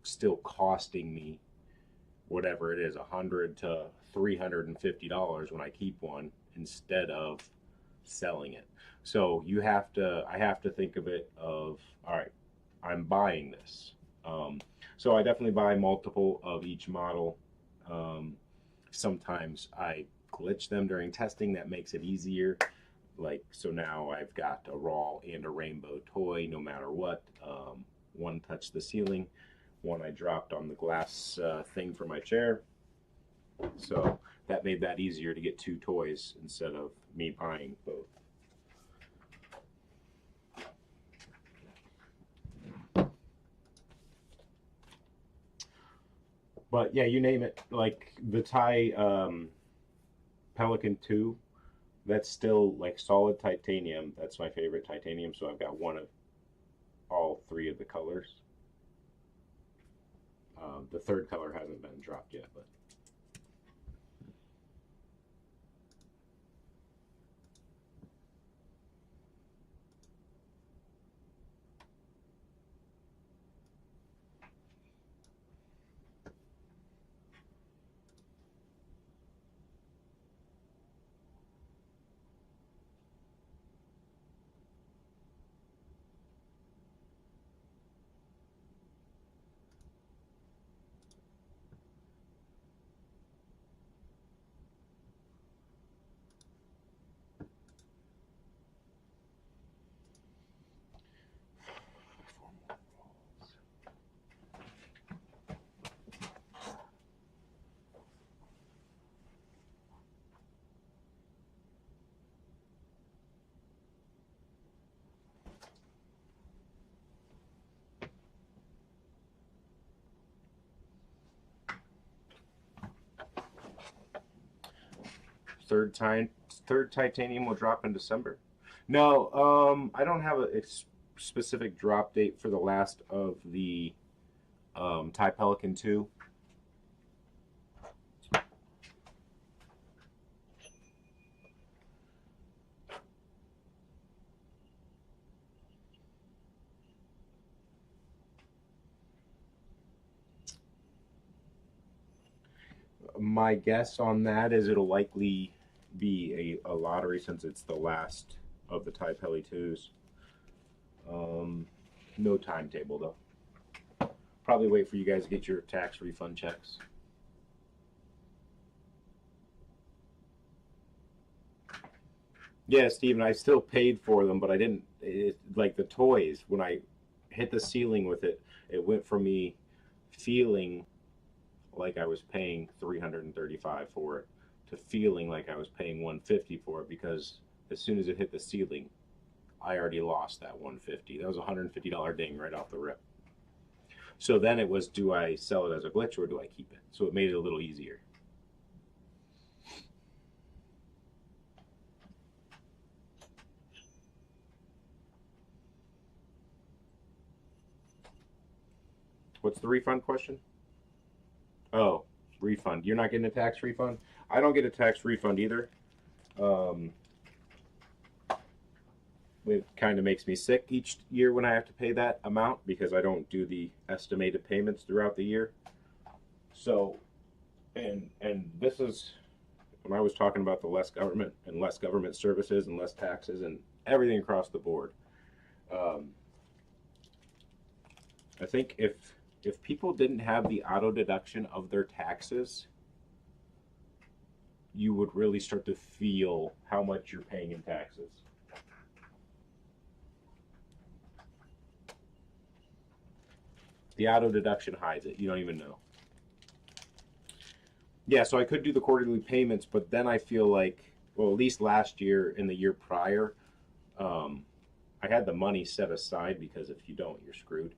still costing me whatever it is, $100 to $350 when I keep one instead of selling it. So I have to think of it of, all right, I'm buying this. So I definitely buy multiple of each model. Um, Sometimes I glitch them during testing. That makes it easier. Like, so now I've got a raw and a rainbow toy no matter what. One touched the ceiling, one I dropped on the glass thing for my chair. So that made that easier to get two toys instead of me buying both. But yeah, you name it. Like the Thai Pelican 2, that's still like solid titanium. That's my favorite titanium. So I've got one of all three of the colors. The third color hasn't been dropped yet, but third time, third titanium will drop in December. No, I don't have a specific drop date for the last of the Thai Pelican 2. My guess on that is it'll likely be a lottery since it's the last of the Thai Peli 2s. No timetable though. Probably wait for you guys to get your tax refund checks. Yeah, Steven, I still paid for them, but I didn't. Like the toys, when I hit the ceiling with it, it went from me feeling like I was paying 335 for it to feeling like I was paying 150 for it because as soon as it hit the ceiling, I already lost that 150. That was a $150 ding right off the rip. So then it was, do I sell it as a glitch or do I keep it? So it made it a little easier. What's the refund question? Oh, refund. You're not getting a tax refund? I don't get a tax refund either. It kind of makes me sick each year when I have to pay that amount because I don't do the estimated payments throughout the year. So, and this is when I was talking about the less government services and less taxes and everything across the board. I think if people didn't have the auto deduction of their taxes, you would really start to feel how much you're paying in taxes. The auto deduction hides it. You don't even know. Yeah, so I could do the quarterly payments, but then I feel like, well, at least last year and the year prior, I had the money set aside because if you don't, you're screwed.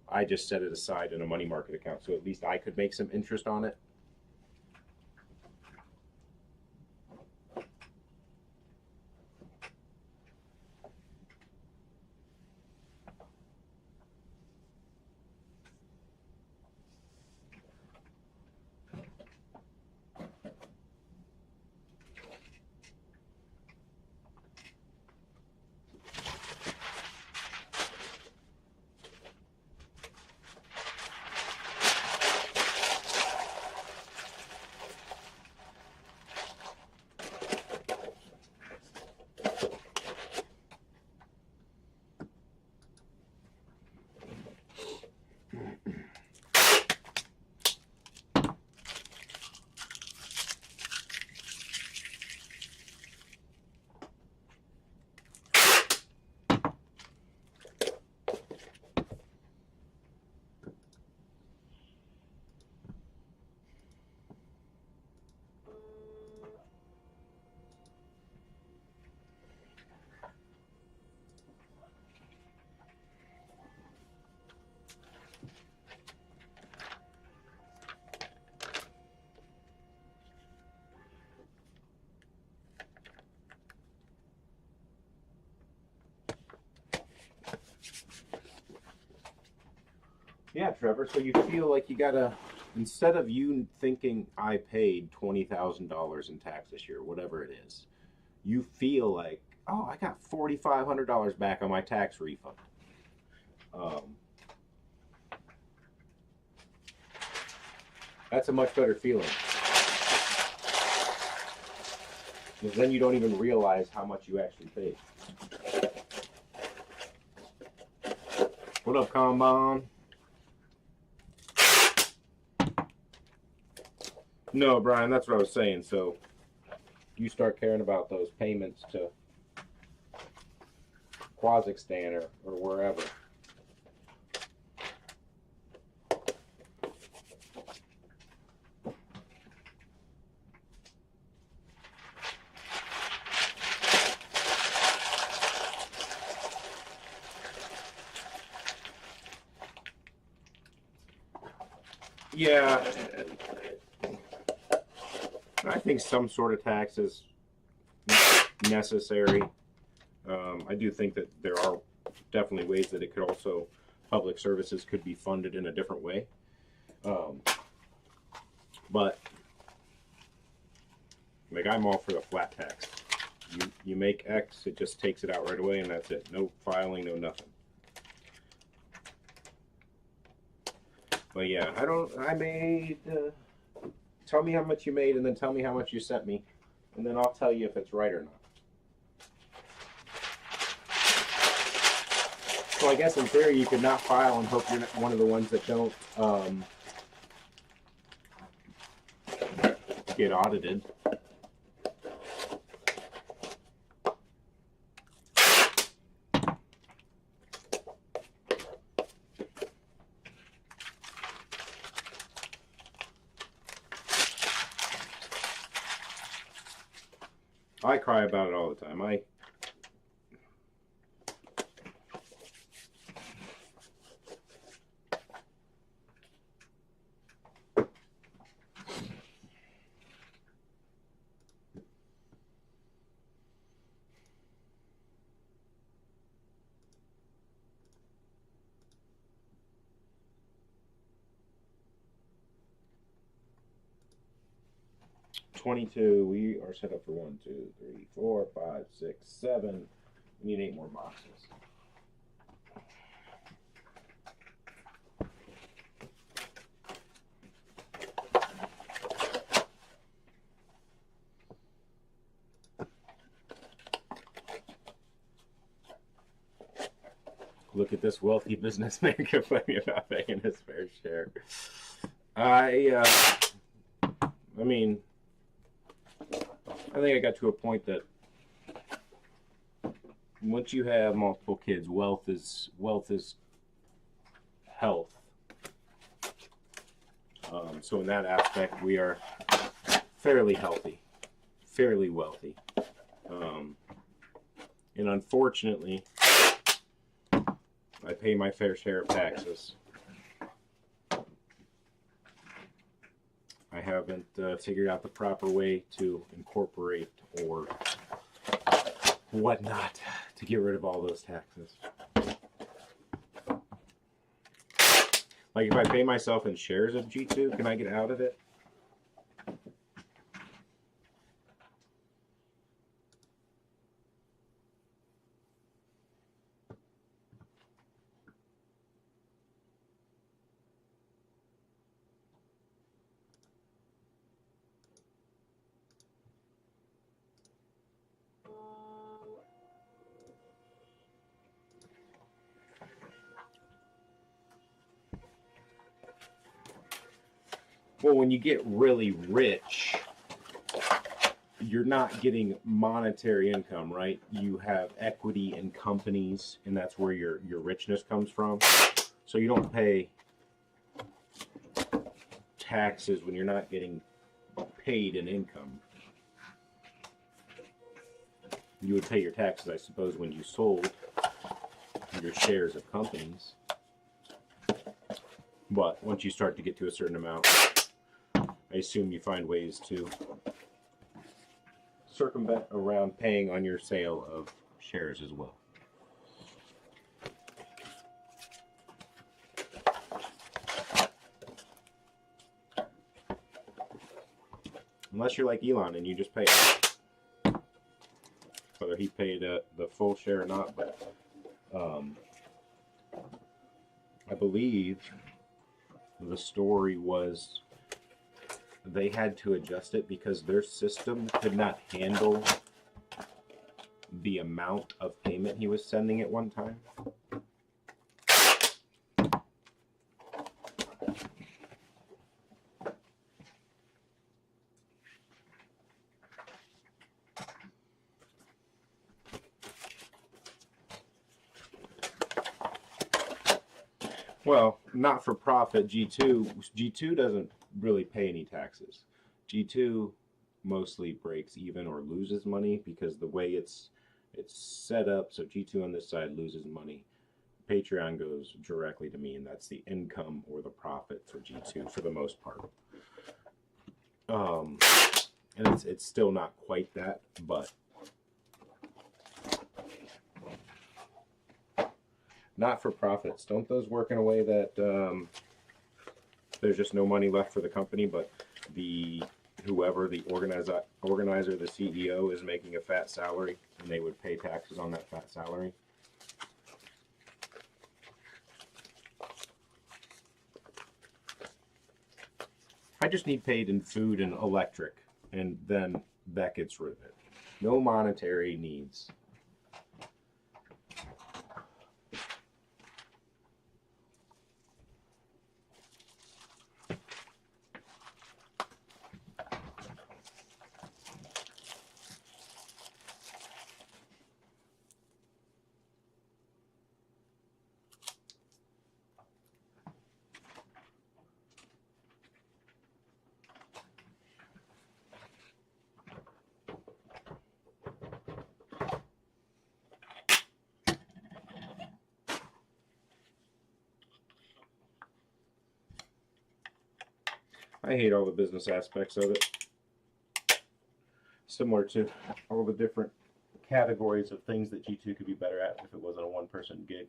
I just set it aside in a money market account, so at least I could make some interest on it. Yeah, Trevor. So you feel like you gotta, instead of you thinking I paid $20,000 in tax this year, whatever it is, you feel like, oh, I got $4,500 back on my tax refund. Um, that's a much better feeling. Because then you don't even realize how much you actually paid. What up, Combine? No, Brian, that's what I was saying. So you start caring about those payments to Kazakhstan or wherever. Yeah, I think some sort of tax is necessary. I do think that there are definitely ways that it could also, public services could be funded in a different way. But like, I'm all for the flat tax. You make X, it just takes it out right away, and that's it. No filing, no nothing. But yeah, I made, tell me how much you made, and then tell me how much you sent me, and then I'll tell you if it's right or not. So I guess in theory you could not file and hope you're not one of the ones that don't get audited. I cry about it all the time. $22. We are set up for 1, 2, 3, 4, 5, 6, 7. We need 8 more boxes. Look at this wealthy businessman complaining about paying his fair share. I mean, I think I got to a point that once you have multiple kids, wealth is health. So in that aspect, we are fairly healthy, fairly wealthy, and unfortunately, I pay my fair share of taxes. I haven't figured out the proper way to incorporate or whatnot to get rid of all those taxes. Like, if I pay myself in shares of G2, can I get out of it? Well, when you get really rich, you're not getting monetary income, right? You have equity in companies, and that's where your richness comes from. So you don't pay taxes when you're not getting paid in income. You would pay your taxes, I suppose, when you sold your shares of companies. But once you start to get to a certain amount, I assume you find ways to circumvent around paying on your sale of shares as well. Unless you're like Elon and you just pay whether he paid the full share or not, but I believe the story was they had to adjust it because their system could not handle the amount of payment he was sending at one time. Well, not for profit G2 doesn't really pay any taxes. G2 mostly breaks even or loses money because the way it's set up, so G2 on this side loses money. Patreon goes directly to me, and that's the income or the profit for G2 for the most part. And it's still not quite that, but not for profits. Don't those work in a way that there's just no money left for the company, but whoever the organizer, the CEO, is making a fat salary, and they would pay taxes on that fat salary? I just need paid in food and electric, and then that gets rid of it. No monetary needs. I hate all the business aspects of it. Similar to all the different categories of things that G2 could be better at if it wasn't a one-person gig.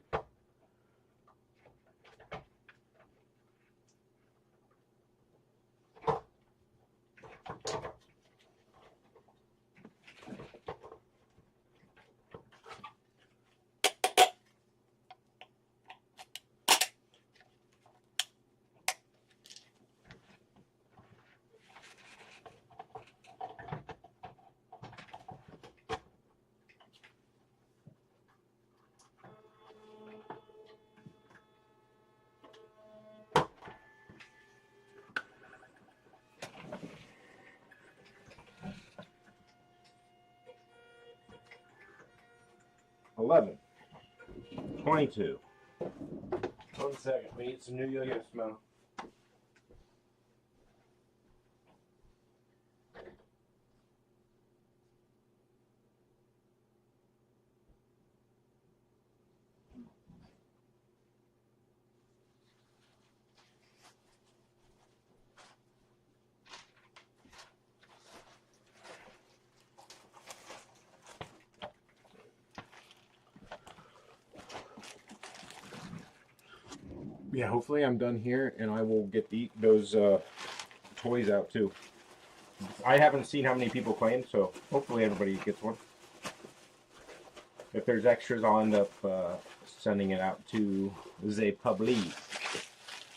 $11, $22. 1 second, we need some new yo-yo smell. Yeah, hopefully I'm done here, and I will get those toys out too. I haven't seen how many people claimed, so hopefully everybody gets one. If there's extras, I'll end up sending it out to the public,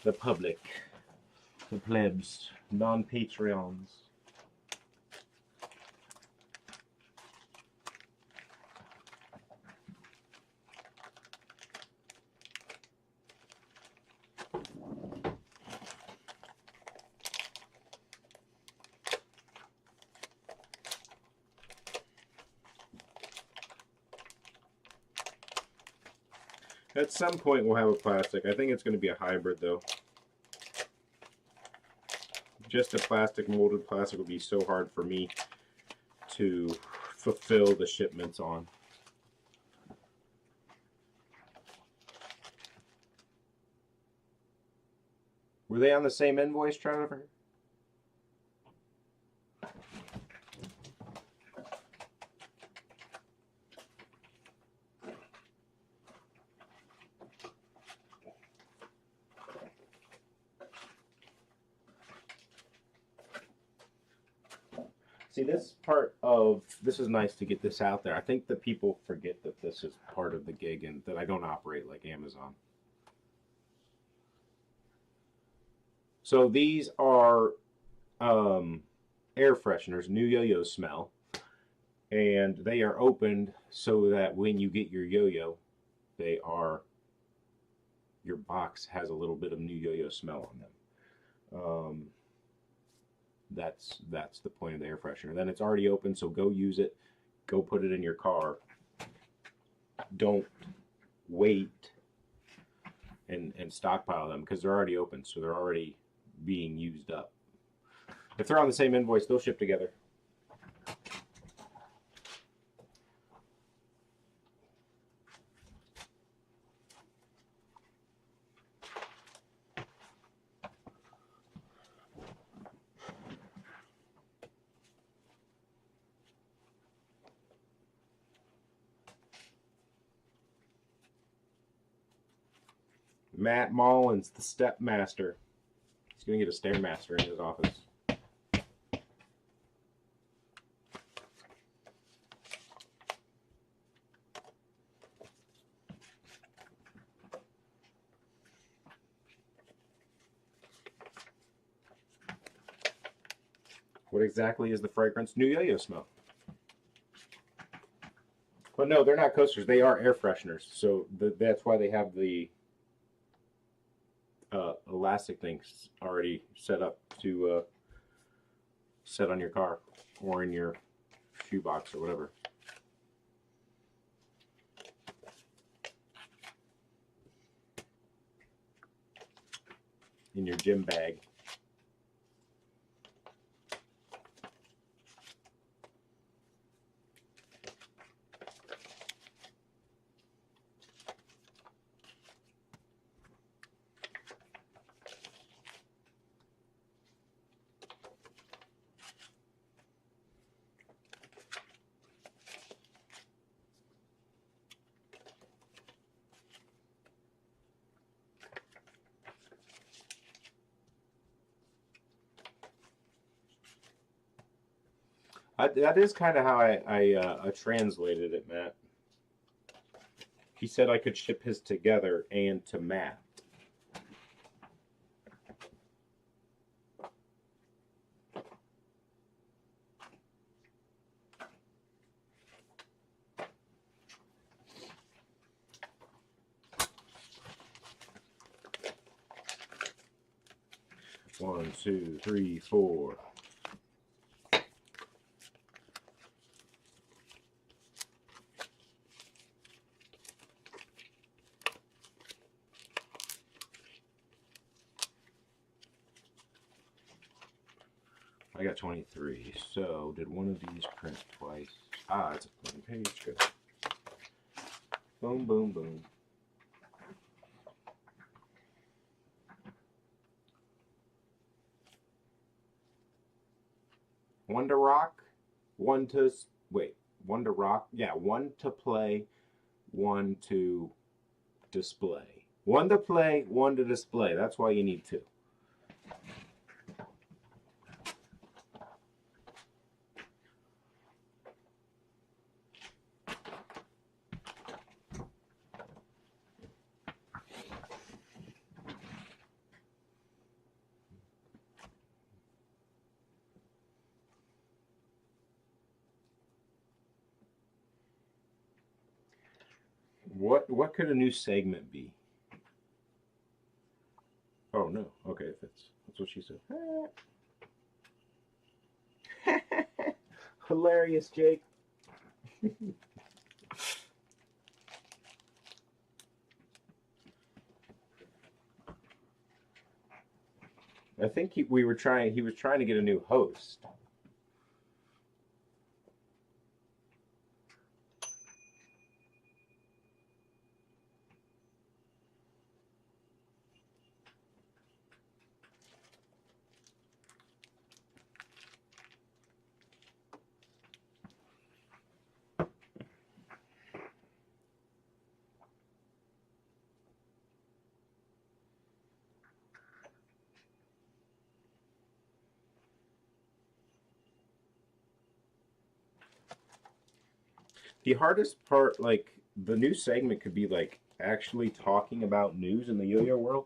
the plebs, non-Patreons. At some point we'll have a plastic. I think it's going to be a hybrid though. Just a plastic, molded plastic would be so hard for me to fulfill the shipments on. Were they on the same invoice, Trevor? See, this part of this is nice to get this out there. I think that people forget that this is part of the gig and that I don't operate like Amazon. So these are air fresheners, new yo-yo smell, and they are opened so that when you get your yo-yo, your box has a little bit of new yo-yo smell on them. That's the point of the air freshener. Then it's already open, so go use it. Go put it in your car. Don't wait and stockpile them because they're already open, so they're already being used up. If they're on the same invoice, they'll ship together. Matt Mullins, the step master. He's going to get a Stairmaster in his office. What exactly is the fragrance? New yo-yo smell. But no, they're not coasters. They are air fresheners. So that's why they have the elastic things already set up to set on your car or in your shoebox or whatever. In your gym bag. That is kind of how I translated it, Matt. He said I could ship his together and to Matt. One, two, three, four. I got 23. So did one of these print twice? Ah, it's a plain page. Good. Boom, boom, boom. One to rock, one to wait, one to rock. Yeah, one to play, one to display. One to play, one to display. That's why you need two. What could a new segment be? Oh no. Okay, that's what she said. Hilarious, Jake. I think he was trying to get a new host. The hardest part, like the new segment could be like actually talking about news in the yo-yo world,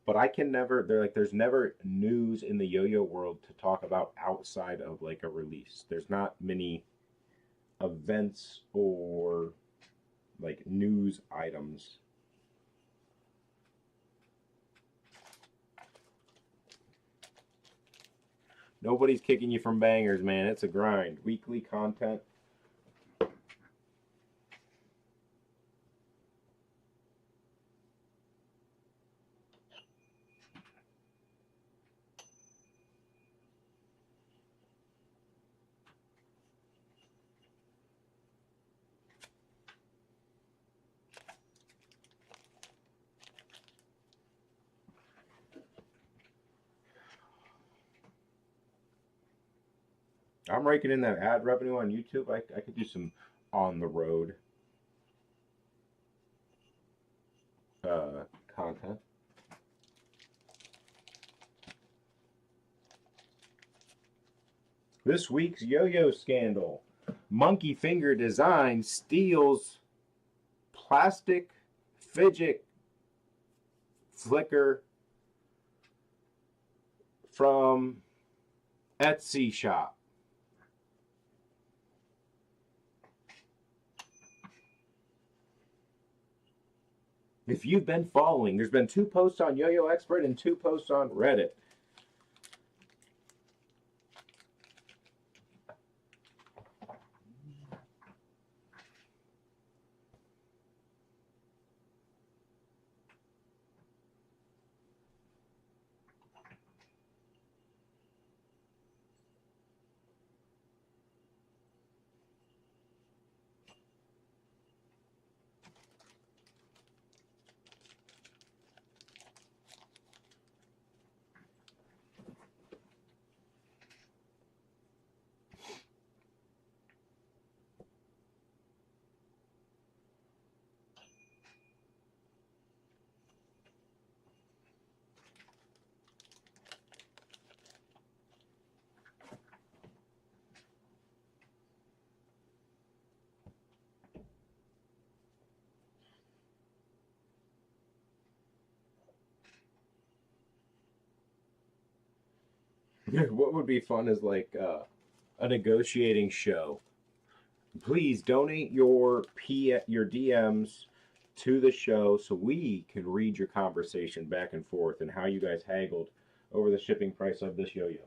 but I can never. They're like, there's never news in the yo-yo world to talk about outside of like a release. There's not many events or like news items. Nobody's kicking you from bangers, man. It's a grind. Weekly content. I'm raking in that ad revenue on YouTube. I could do some on the road content. This week's yo-yo scandal. Monkey Finger Design steals plastic fidget flicker from Etsy shop. If you've been following, there's been 2 posts on Yo-Yo Expert and 2 posts on Reddit. What would be fun is like a negotiating show. Please donate your DMs to the show so we can read your conversation back and forth and how you guys haggled over the shipping price of this yo-yo.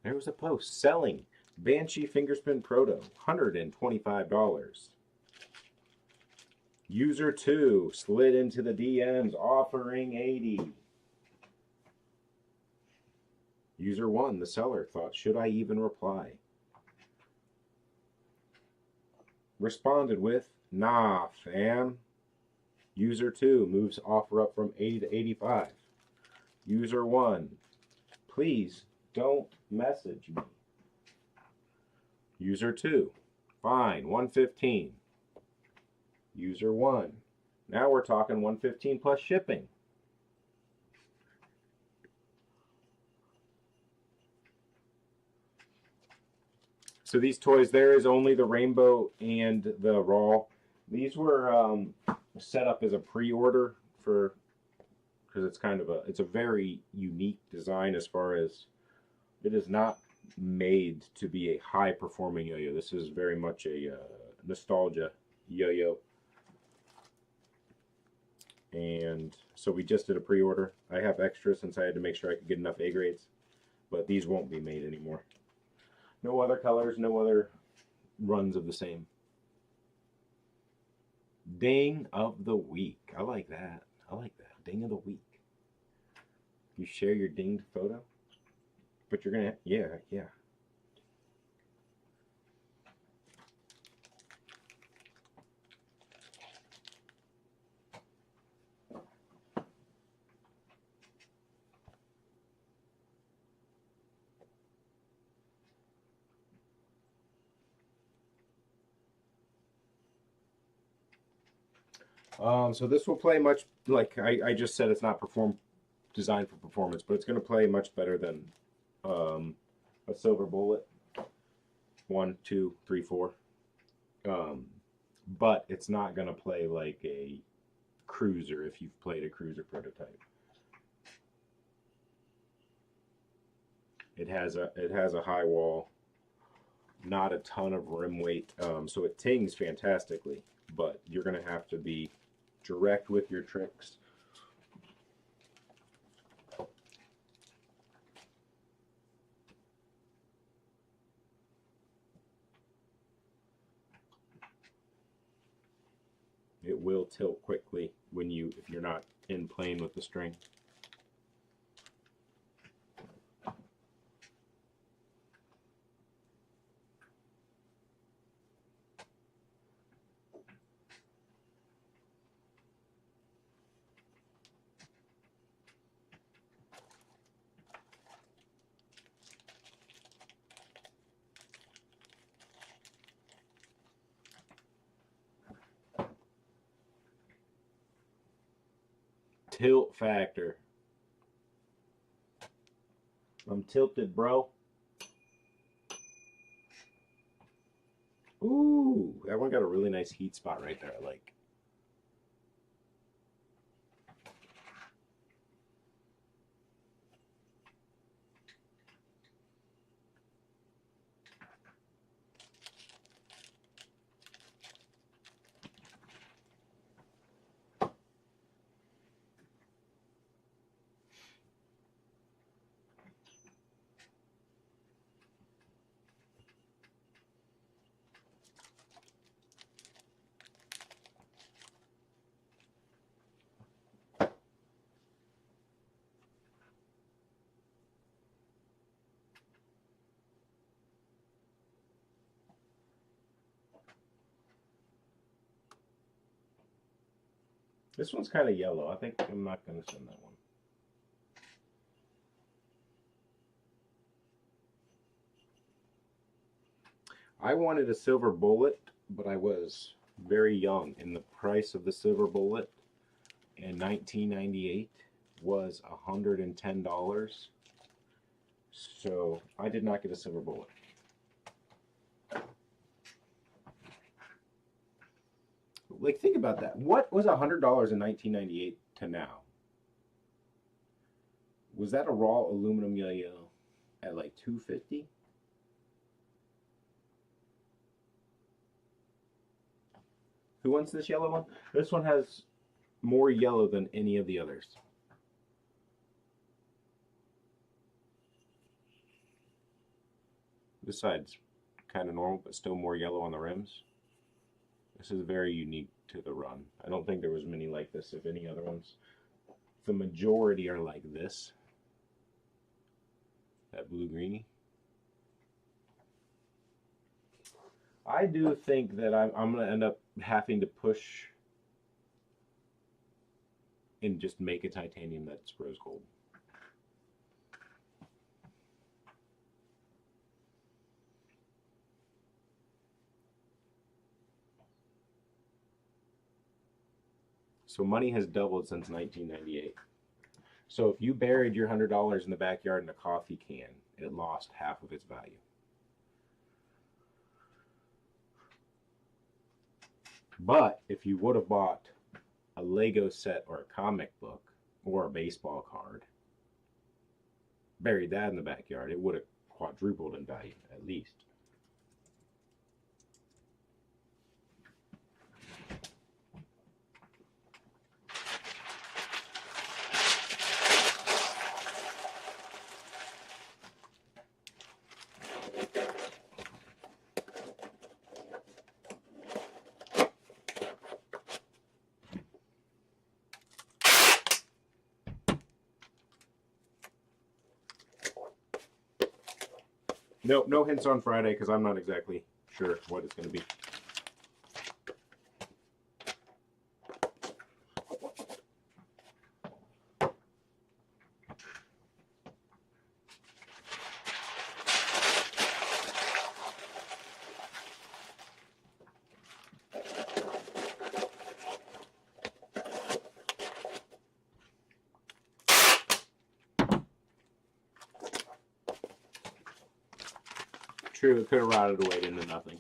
There was a post selling Banshee Fingerspin Proto, $125. User 2 slid into the DMs offering $80. User 1, the seller, thought, should I even reply? Responded with, nah, fam. User 2 moves offer up from 80 to 85. User 1, please don't message me. User 2, fine, 115. User 1, now we're talking 115 plus shipping. So these toys, there is only the rainbow and the raw. These were set up as a pre-order for, because it's kind of it's a very unique design as far as it is not made to be a high performing yo-yo. This is very much a nostalgia yo-yo. And so we just did a pre-order. I have extras since I had to make sure I could get enough A grades, but these won't be made anymore. No other colors, no other runs of the same. Ding of the week. I like that. I like that. Ding of the week. You share your dinged photo? But you're gonna, yeah. So this will play much like I just said. It's not designed for performance, but it's going to play much better than a silver bullet. 1, 2, 3, 4. But it's not going to play like a cruiser if you've played a cruiser prototype. It has a high wall, not a ton of rim weight, so it tings fantastically. But you're going to have to be direct with your tricks. It will tilt quickly if you're not in plane with the string. Tilt factor. I'm tilted, bro. Ooh, that one got a really nice heat spot right there. I like. This one's kind of yellow. I think I'm not going to send that one. I wanted a silver bullet, but I was very young, and the price of the silver bullet in 1998 was $110. So I did not get a silver bullet. Like, think about that. What was $100 in 1998 to now? Was that a raw aluminum yo-yo at like $250? Who wants this yellow one? This one has more yellow than any of the others. This side's kind of normal, but still more yellow on the rims. This is very unique to the run. I don't think there was many like this, if any other ones. The majority are like this. That blue-greeny. I do think that I'm going to end up having to push and just make a titanium that's rose gold. So money has doubled since 1998. So if you buried your $100 in the backyard in a coffee can, it lost half of its value. But if you would have bought a Lego set or a comic book or a baseball card, buried that in the backyard, it would have quadrupled in value at least. Nope, no hints on Friday because I'm not exactly sure what it's going to be. True, it could have rotted away into nothing.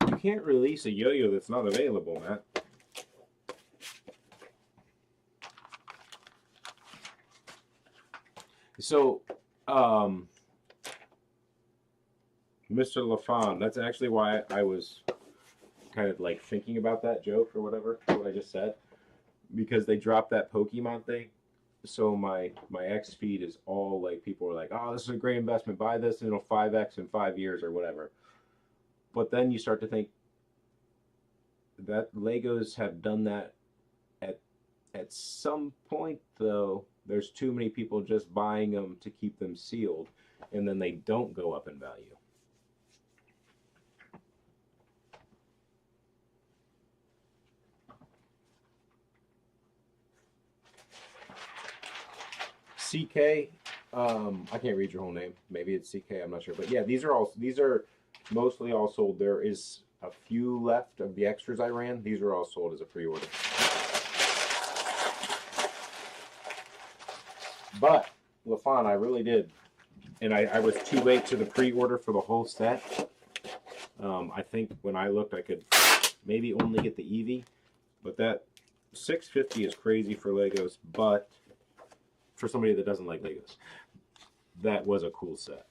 You can't release a yo-yo that's not available, Matt. So, Mr. LaFon, that's actually why I was kind of like thinking about that joke or whatever, what I just said, because they dropped that Pokemon thing. So my X feed is all like, people are like, oh, this is a great investment, buy this and it'll 5x in 5 years or whatever. But then you start to think that Legos have done that at some point, though. There's too many people just buying them to keep them sealed, and then they don't go up in value. CK, I can't read your whole name. Maybe it's CK, I'm not sure. But yeah, these are mostly all sold. There is a few left of the extras I ran. These are all sold as a pre-order. But LaFon, I really did, and I was too late to the pre-order for the whole set. I think when I looked, I could maybe only get the Eevee, but that $650 is crazy for Legos. But for somebody that doesn't like Legos, that was a cool set.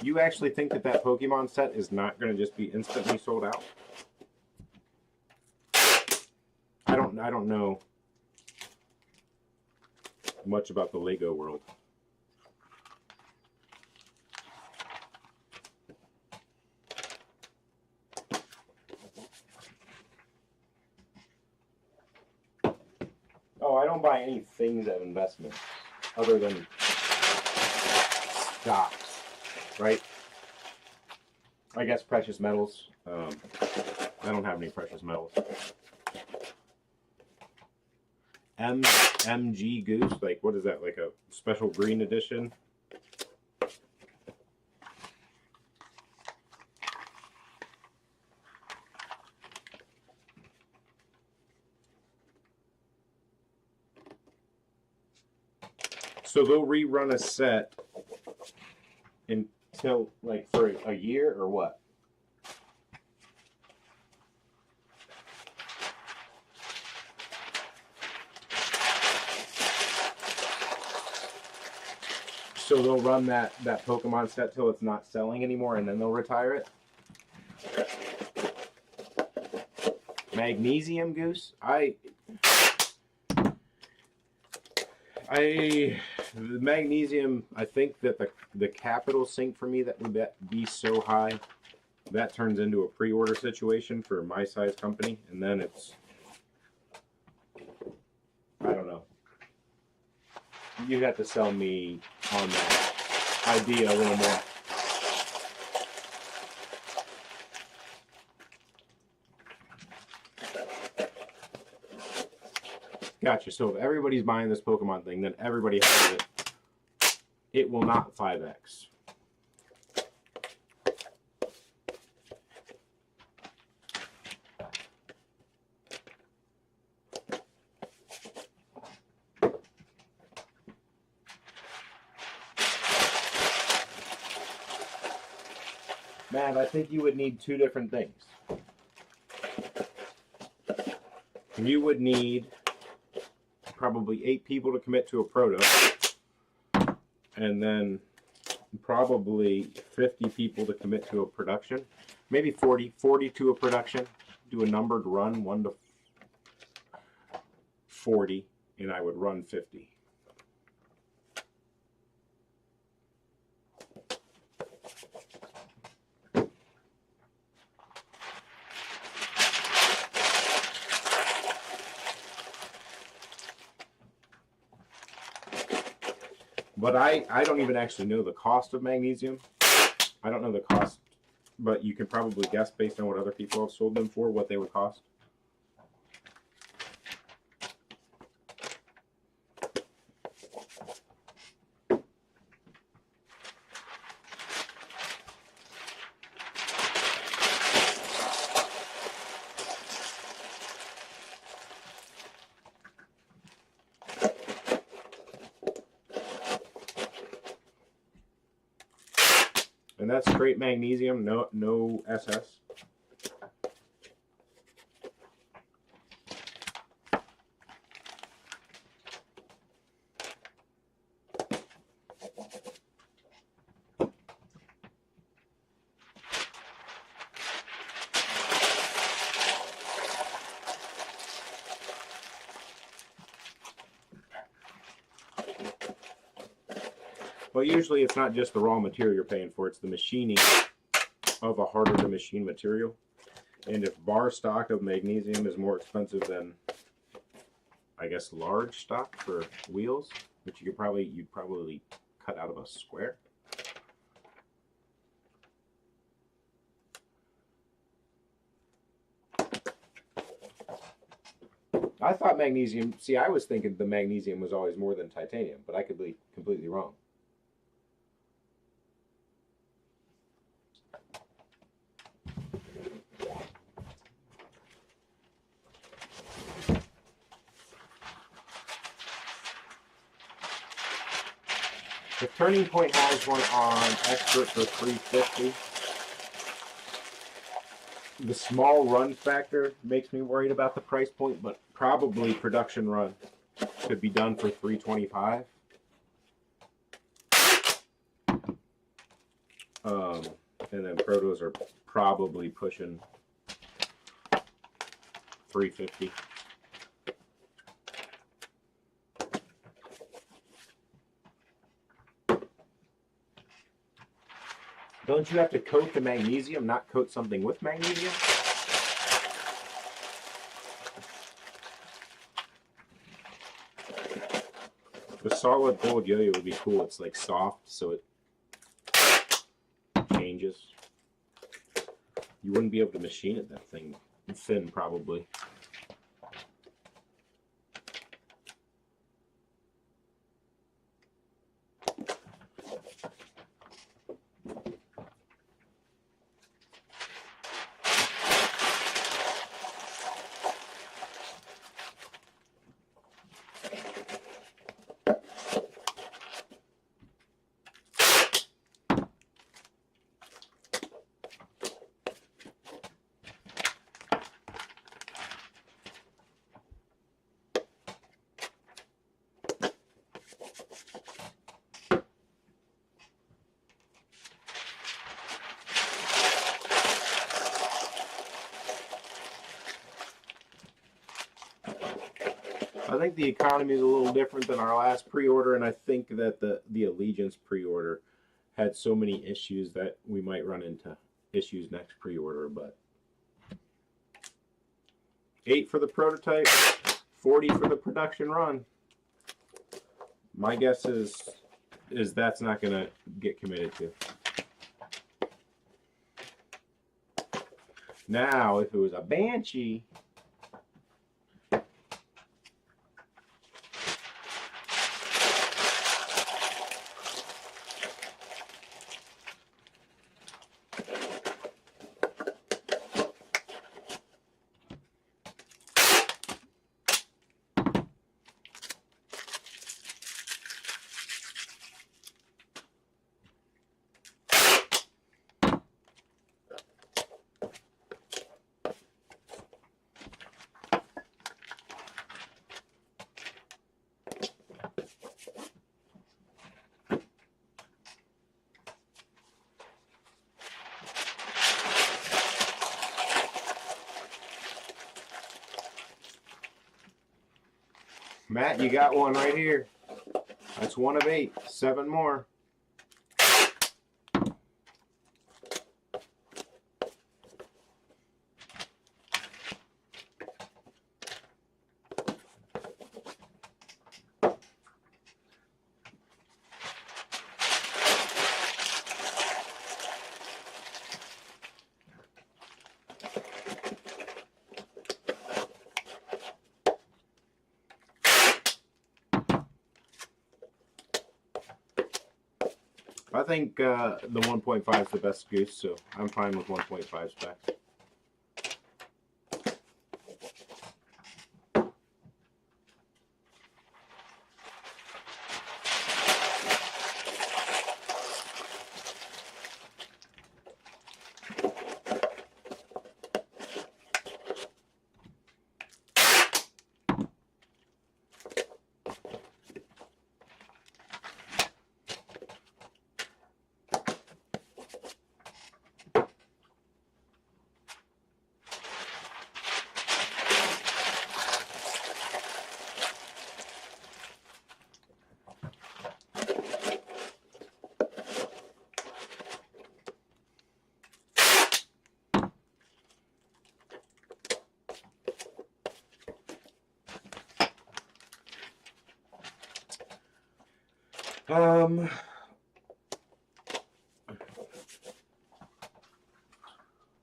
You actually think that that Pokemon set is not going to just be instantly sold out? I don't know much about the Lego world. Oh, I don't buy any things of investment other than stocks. Right? I guess precious metals. I don't have any precious metals. MG Goose, like what is that? Like a special green edition? So they'll rerun a set until like for a year or what? So they'll run that Pokemon set till it's not selling anymore, and then they'll retire it. Magnesium Goose. The magnesium, I think that the capital sink for me that would be so high, that turns into a pre-order situation for my size company, and then it's, I don't know. You'd have to sell me on that idea a little more. Gotcha. So if everybody's buying this Pokemon thing, then everybody has it. It will not 5x. Matt, I think you would need two different things. You would need probably 8 people to commit to a proto, and then probably 50 people to commit to a production. Maybe 40 to a production. Do a numbered run, 1 to 40, and I would run 50. But I don't even actually know the cost of magnesium. I don't know the cost, but you can probably guess based on what other people have sold them for, what they would cost. And that's straight magnesium, no SS. Well, usually it's not just the raw material you're paying for, it's the machining of a harder to machine material. And if bar stock of magnesium is more expensive than, I guess, large stock for wheels, which you'd probably cut out of a square. I thought magnesium, see, I was thinking the magnesium was always more than titanium, but I could be completely wrong. The Turning Point has one on Expert for $350. The small run factor makes me worried about the price point, but probably production run could be done for $325. And then protos are probably pushing $350. Don't you have to coat the magnesium, not coat something with magnesium? The solid gold yo-yo would be cool. It's like soft, so it changes. You wouldn't be able to machine it, that thing. Thin, probably. I think the economy is a little different than our last pre-order, and I think that the Allegiance pre-order had so many issues that we might run into issues next pre-order. But 8 for the prototype, 40 for the production run. My guess is that's not going to get committed to. Now, if it was a Banshee, Matt, you got one right here. That's 1 of 8. 7 more. I think the 1.5 is the best goose, so I'm fine with 1.5 spec.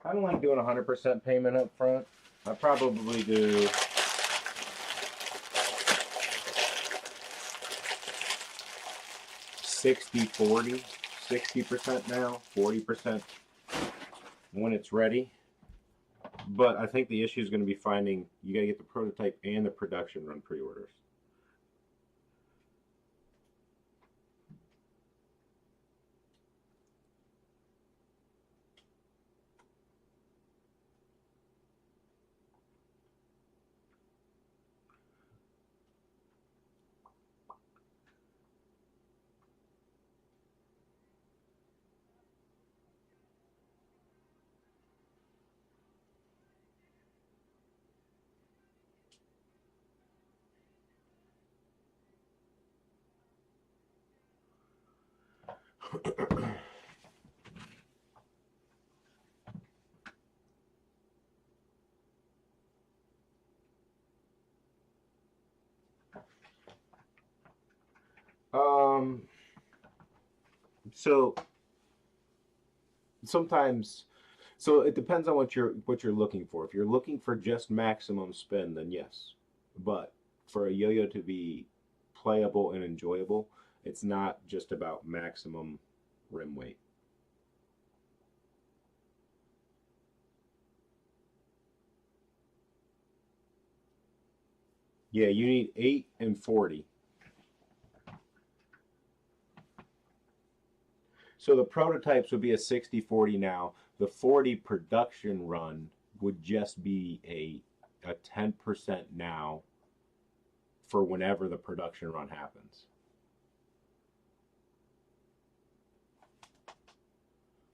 I don't like doing 100% payment up front. I probably do 60-40, 60% now, 40% when it's ready. But I think the issue is going to be finding, you got to get the prototype and the production run pre-orders. So sometimes, so it depends on what you're looking for. If you're looking for just maximum spin, then yes. But for a yo-yo to be playable and enjoyable, it's not just about maximum rim weight. Yeah, you need 8 and 40. So the prototypes would be a 60-40 now. The 40 production run would just be a 10% now for whenever the production run happens.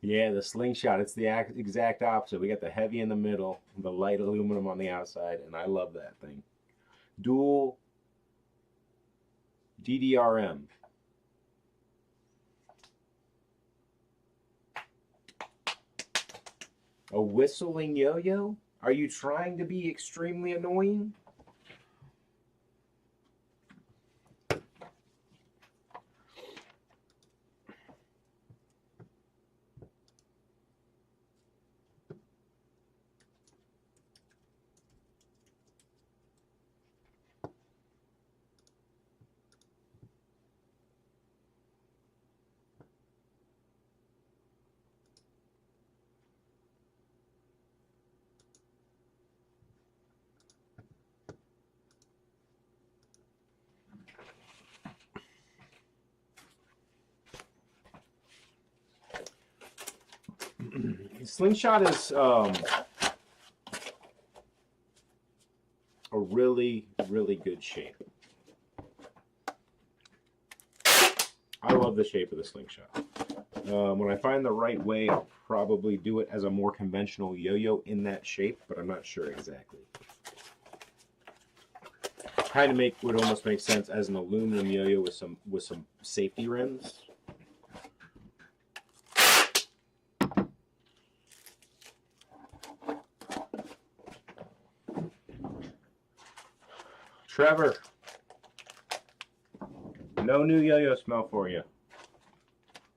Yeah, the slingshot, it's the exact opposite. We got the heavy in the middle, the light aluminum on the outside, and I love that thing. Dual DDRM. A whistling yo-yo? Are you trying to be extremely annoying? Slingshot is a really, really good shape. I love the shape of the slingshot. When I find the right way, I'll probably do it as a more conventional yo-yo in that shape, but I'm not sure exactly. kind of would almost make sense as an aluminum yo-yo with some safety rims. Trevor, no new yo-yo smell for you.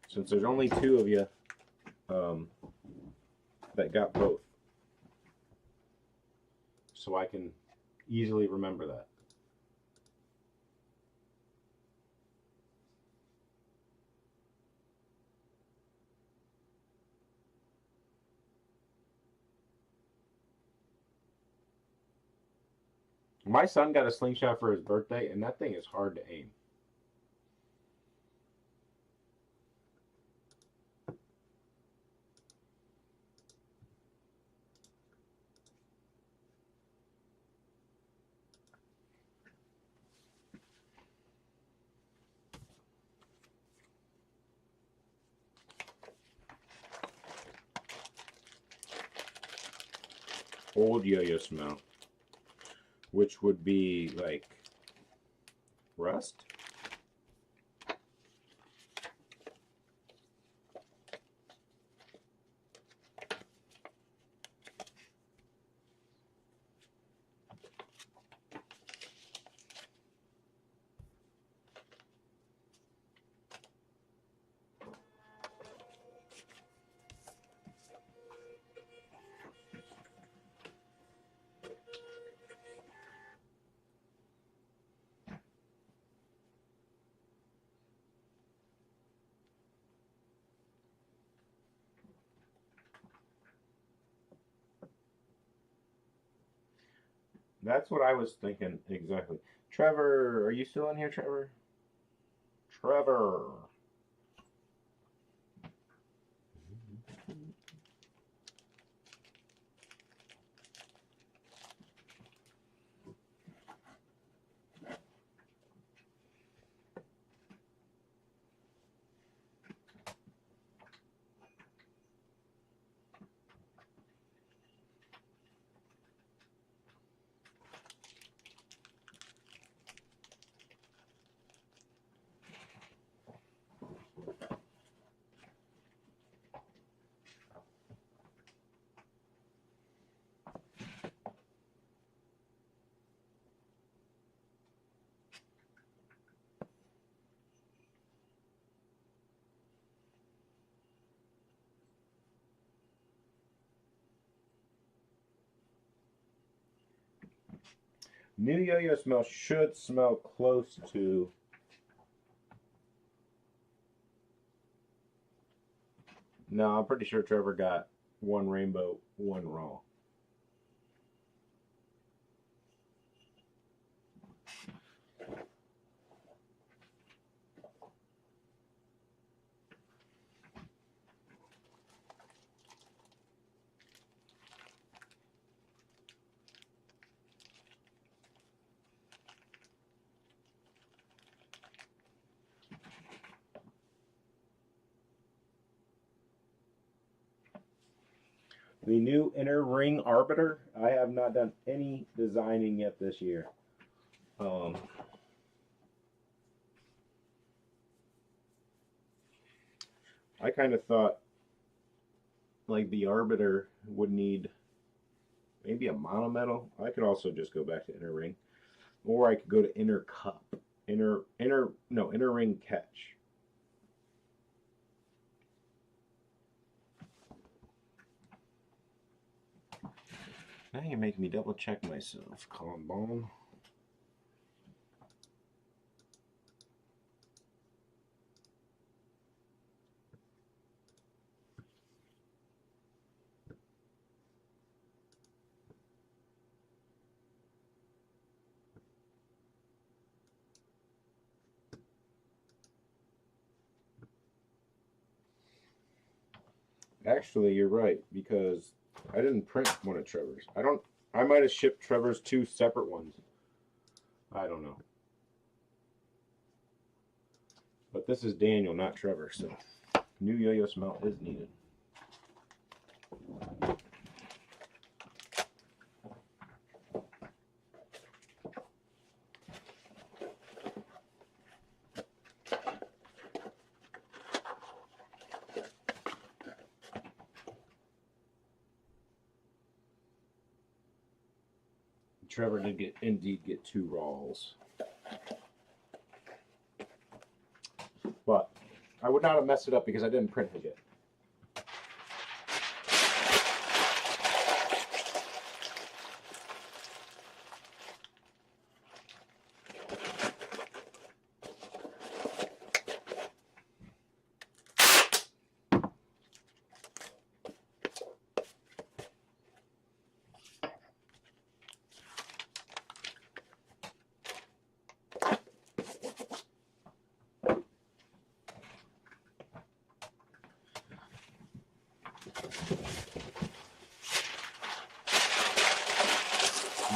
Since there's only 2 of you that got both. So I can easily remember that. My son got a slingshot for his birthday, and that thing is hard to aim. Old yo-yo smell, which would be like rust. That's what I was thinking exactly. Trevor, are you still in here, Trevor? Trevor. New yo-yo smell should smell close to No, I'm pretty sure Trevor got 1 rainbow, 1 raw. The new inner ring arbiter. I have not done any designing yet this year. I kind of thought like the arbiter would need maybe a monometal. I could also just go back to inner ring, or I could go to inner cup, inner ring catch. Now you're making me double check myself, Columbine. Actually, you're right, because I didn't print one of Trevor's. I might have shipped Trevor's 2 separate ones. I don't know. But this is Daniel, not Trevor, so new yo-yo smell is needed. Trevor did indeed get 2 rolls. But I would not have messed it up because I didn't print it yet.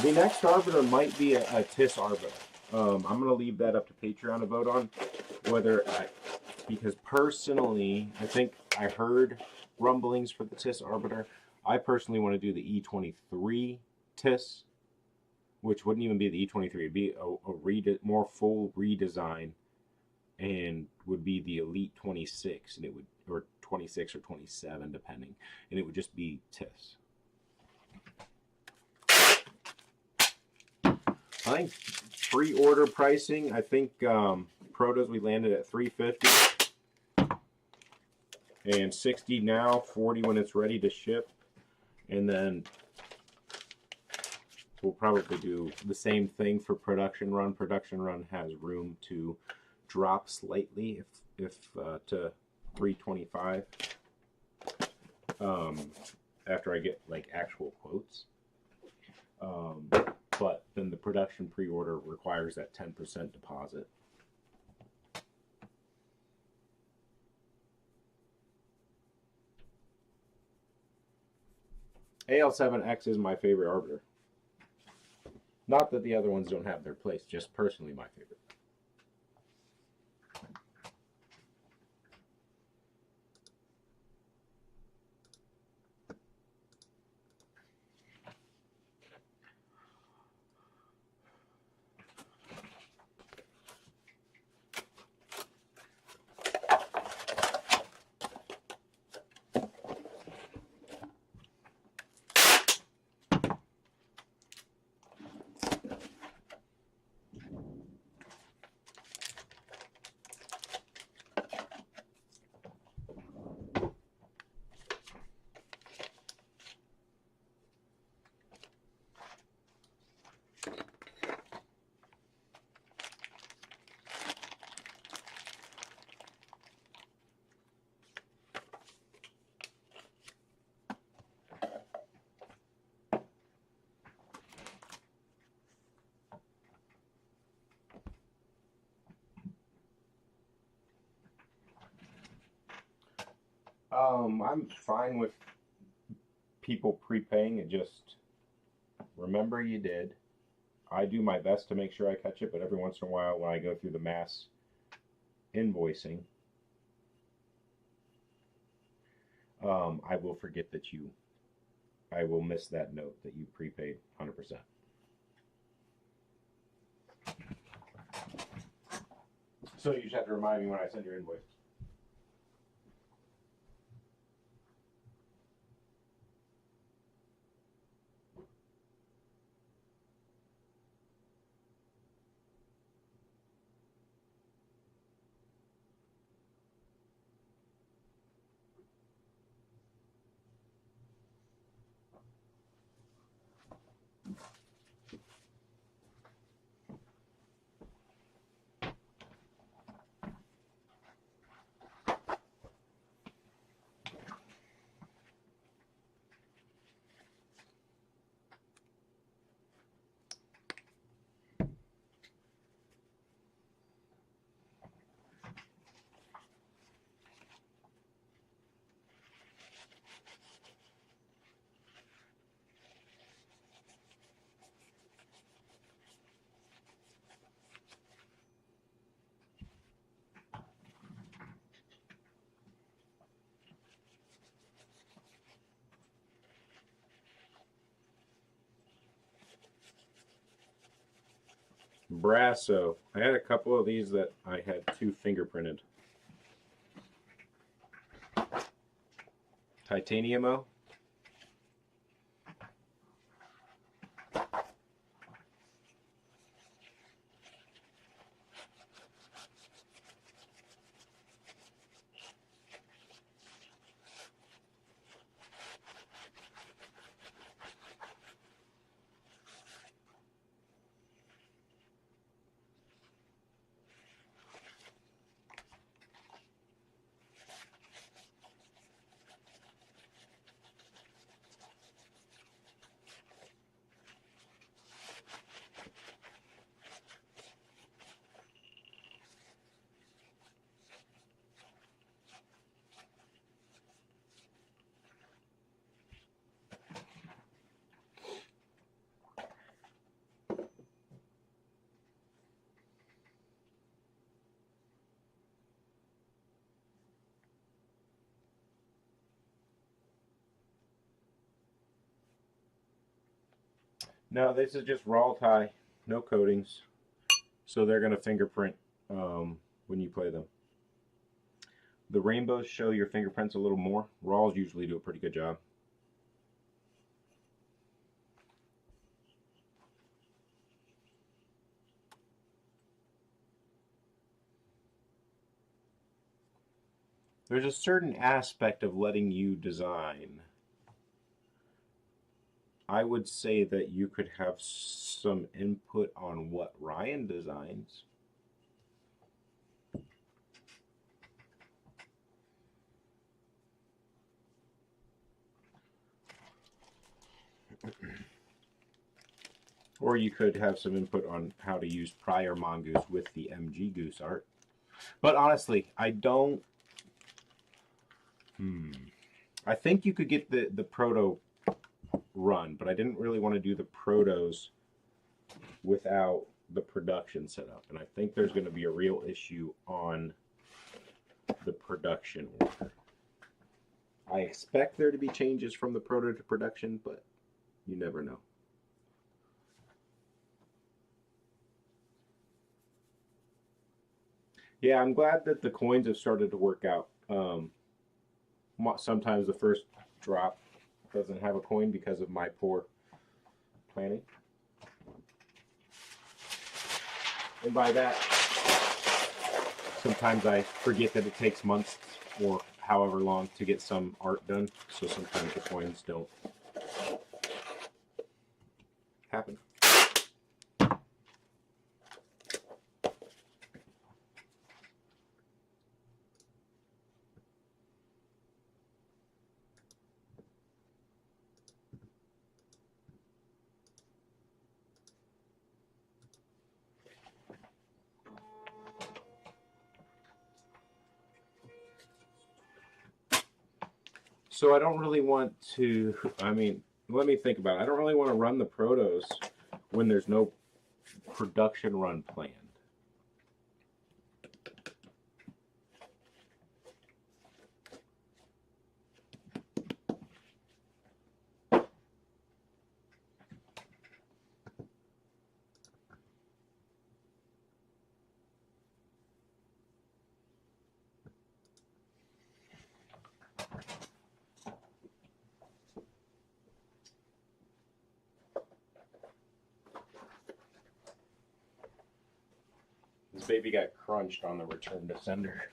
The next Arbiter might be a TIS Arbiter. I'm going to leave that up to Patreon to vote on because personally, I think I heard rumblings for the TIS Arbiter. I personally want to do the E23 TIS, which wouldn't even be the E23. It'd be a more full redesign, and would be the Elite 26, and it would, or 26 or 27, depending, and it would just be TIS. I think pre-order pricing, I think Protos we landed at $350 and $60 now, $40 when it's ready to ship, and then we'll probably do the same thing for production run. Production run has room to drop slightly if to $325 after I get like actual quotes. But then the production pre-order requires that 10% deposit. AL7X is my favorite Arbiter. Not that the other ones don't have their place, just personally my favorite. I'm fine with people prepaying it. Just remember you did. I do my best to make sure I catch it, but every once in a while when I go through the mass invoicing, I will forget that I will miss that note that you prepaid 100%. So you just have to remind me when I send your invoice. Brasso. I had a couple of these that I had 2 fingerprinted. Titaniumo. No, this is just raw tie, no coatings. So they're going to fingerprint when you play them. The rainbows show your fingerprints a little more. Raws usually do a pretty good job. There's a certain aspect of letting you design. I would say that you could have some input on what Ryan designs. Or you could have some input on how to use prior Mongoose with the MG Goose art. But honestly, I don't... I think you could get the proto run, but I didn't really want to do the protos without the production set up. And I think there's going to be a real issue on the production order. I expect there to be changes from the proto to production, but you never know. Yeah, I'm glad that the coins have started to work out. Sometimes the first drop doesn't have a coin because of my poor planning. And by that, sometimes I forget that it takes months or however long to get some art done. So sometimes the coins don't happen. So I don't really want to, let me think about it. I don't really want to run the protos when there's no production run planned. This baby got crunched on the return to sender.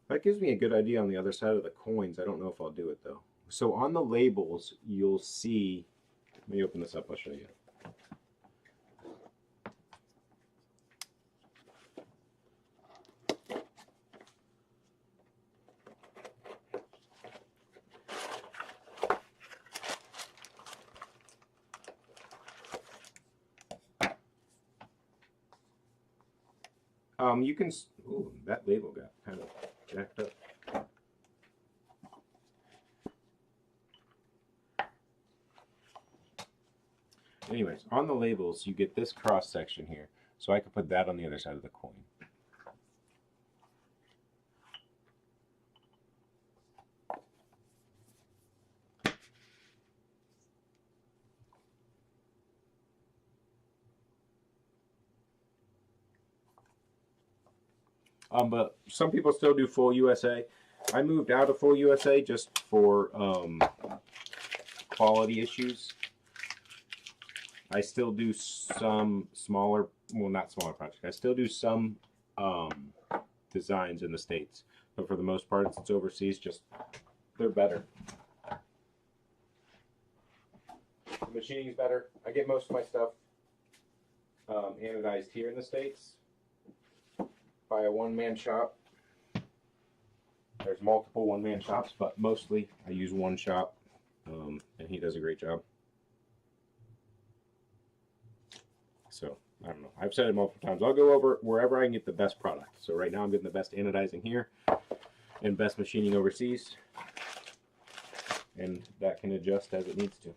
That gives me a good idea on the other side of the coins. I don't know if I'll do it though. So on the labels, you'll see, let me open this up, I'll show you. You can, ooh, that label got kind of jacked up. Anyways, on the labels, you get this cross section here. So I could put that on the other side of the coin. But some people still do full USA. I moved out of full USA just for quality issues. I still do some smaller, well, not smaller projects. I still do some designs in the States, but for the most part, it's overseas. Just they're better. The machining is better. I get most of my stuff anodized here in the States by a one-man shop. There's multiple one-man shops, but mostly I use one shop, and he does a great job. So, I don't know. I've said it multiple times. I'll go over wherever I can get the best product. So right now I'm getting the best anodizing here and best machining overseas. And that can adjust as it needs to.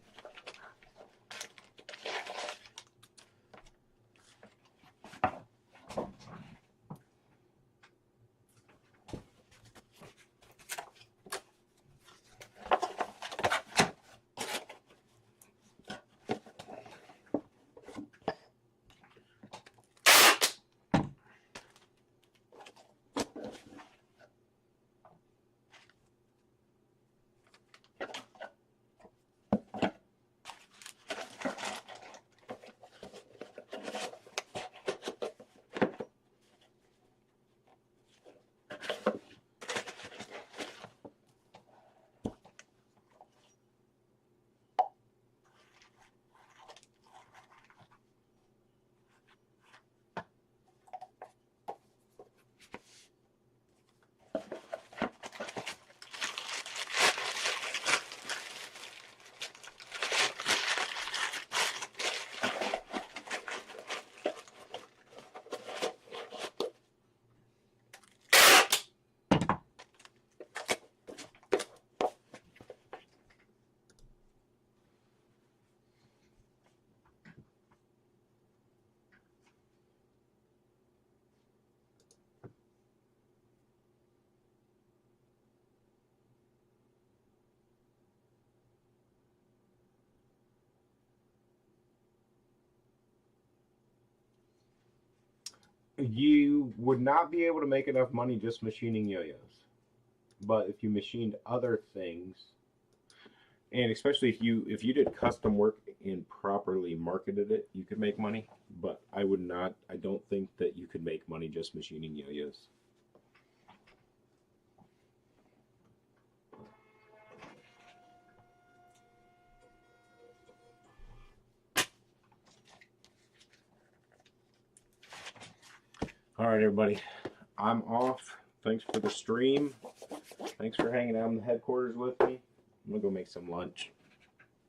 You would not be able to make enough money just machining yo-yos. But if you machined other things, and especially if you did custom work and properly marketed it, you could make money. But I would not. I don't think that you could make money just machining yo-yos. All right, everybody. I'm off. Thanks for the stream. Thanks for hanging out in the headquarters with me. I'm gonna go make some lunch.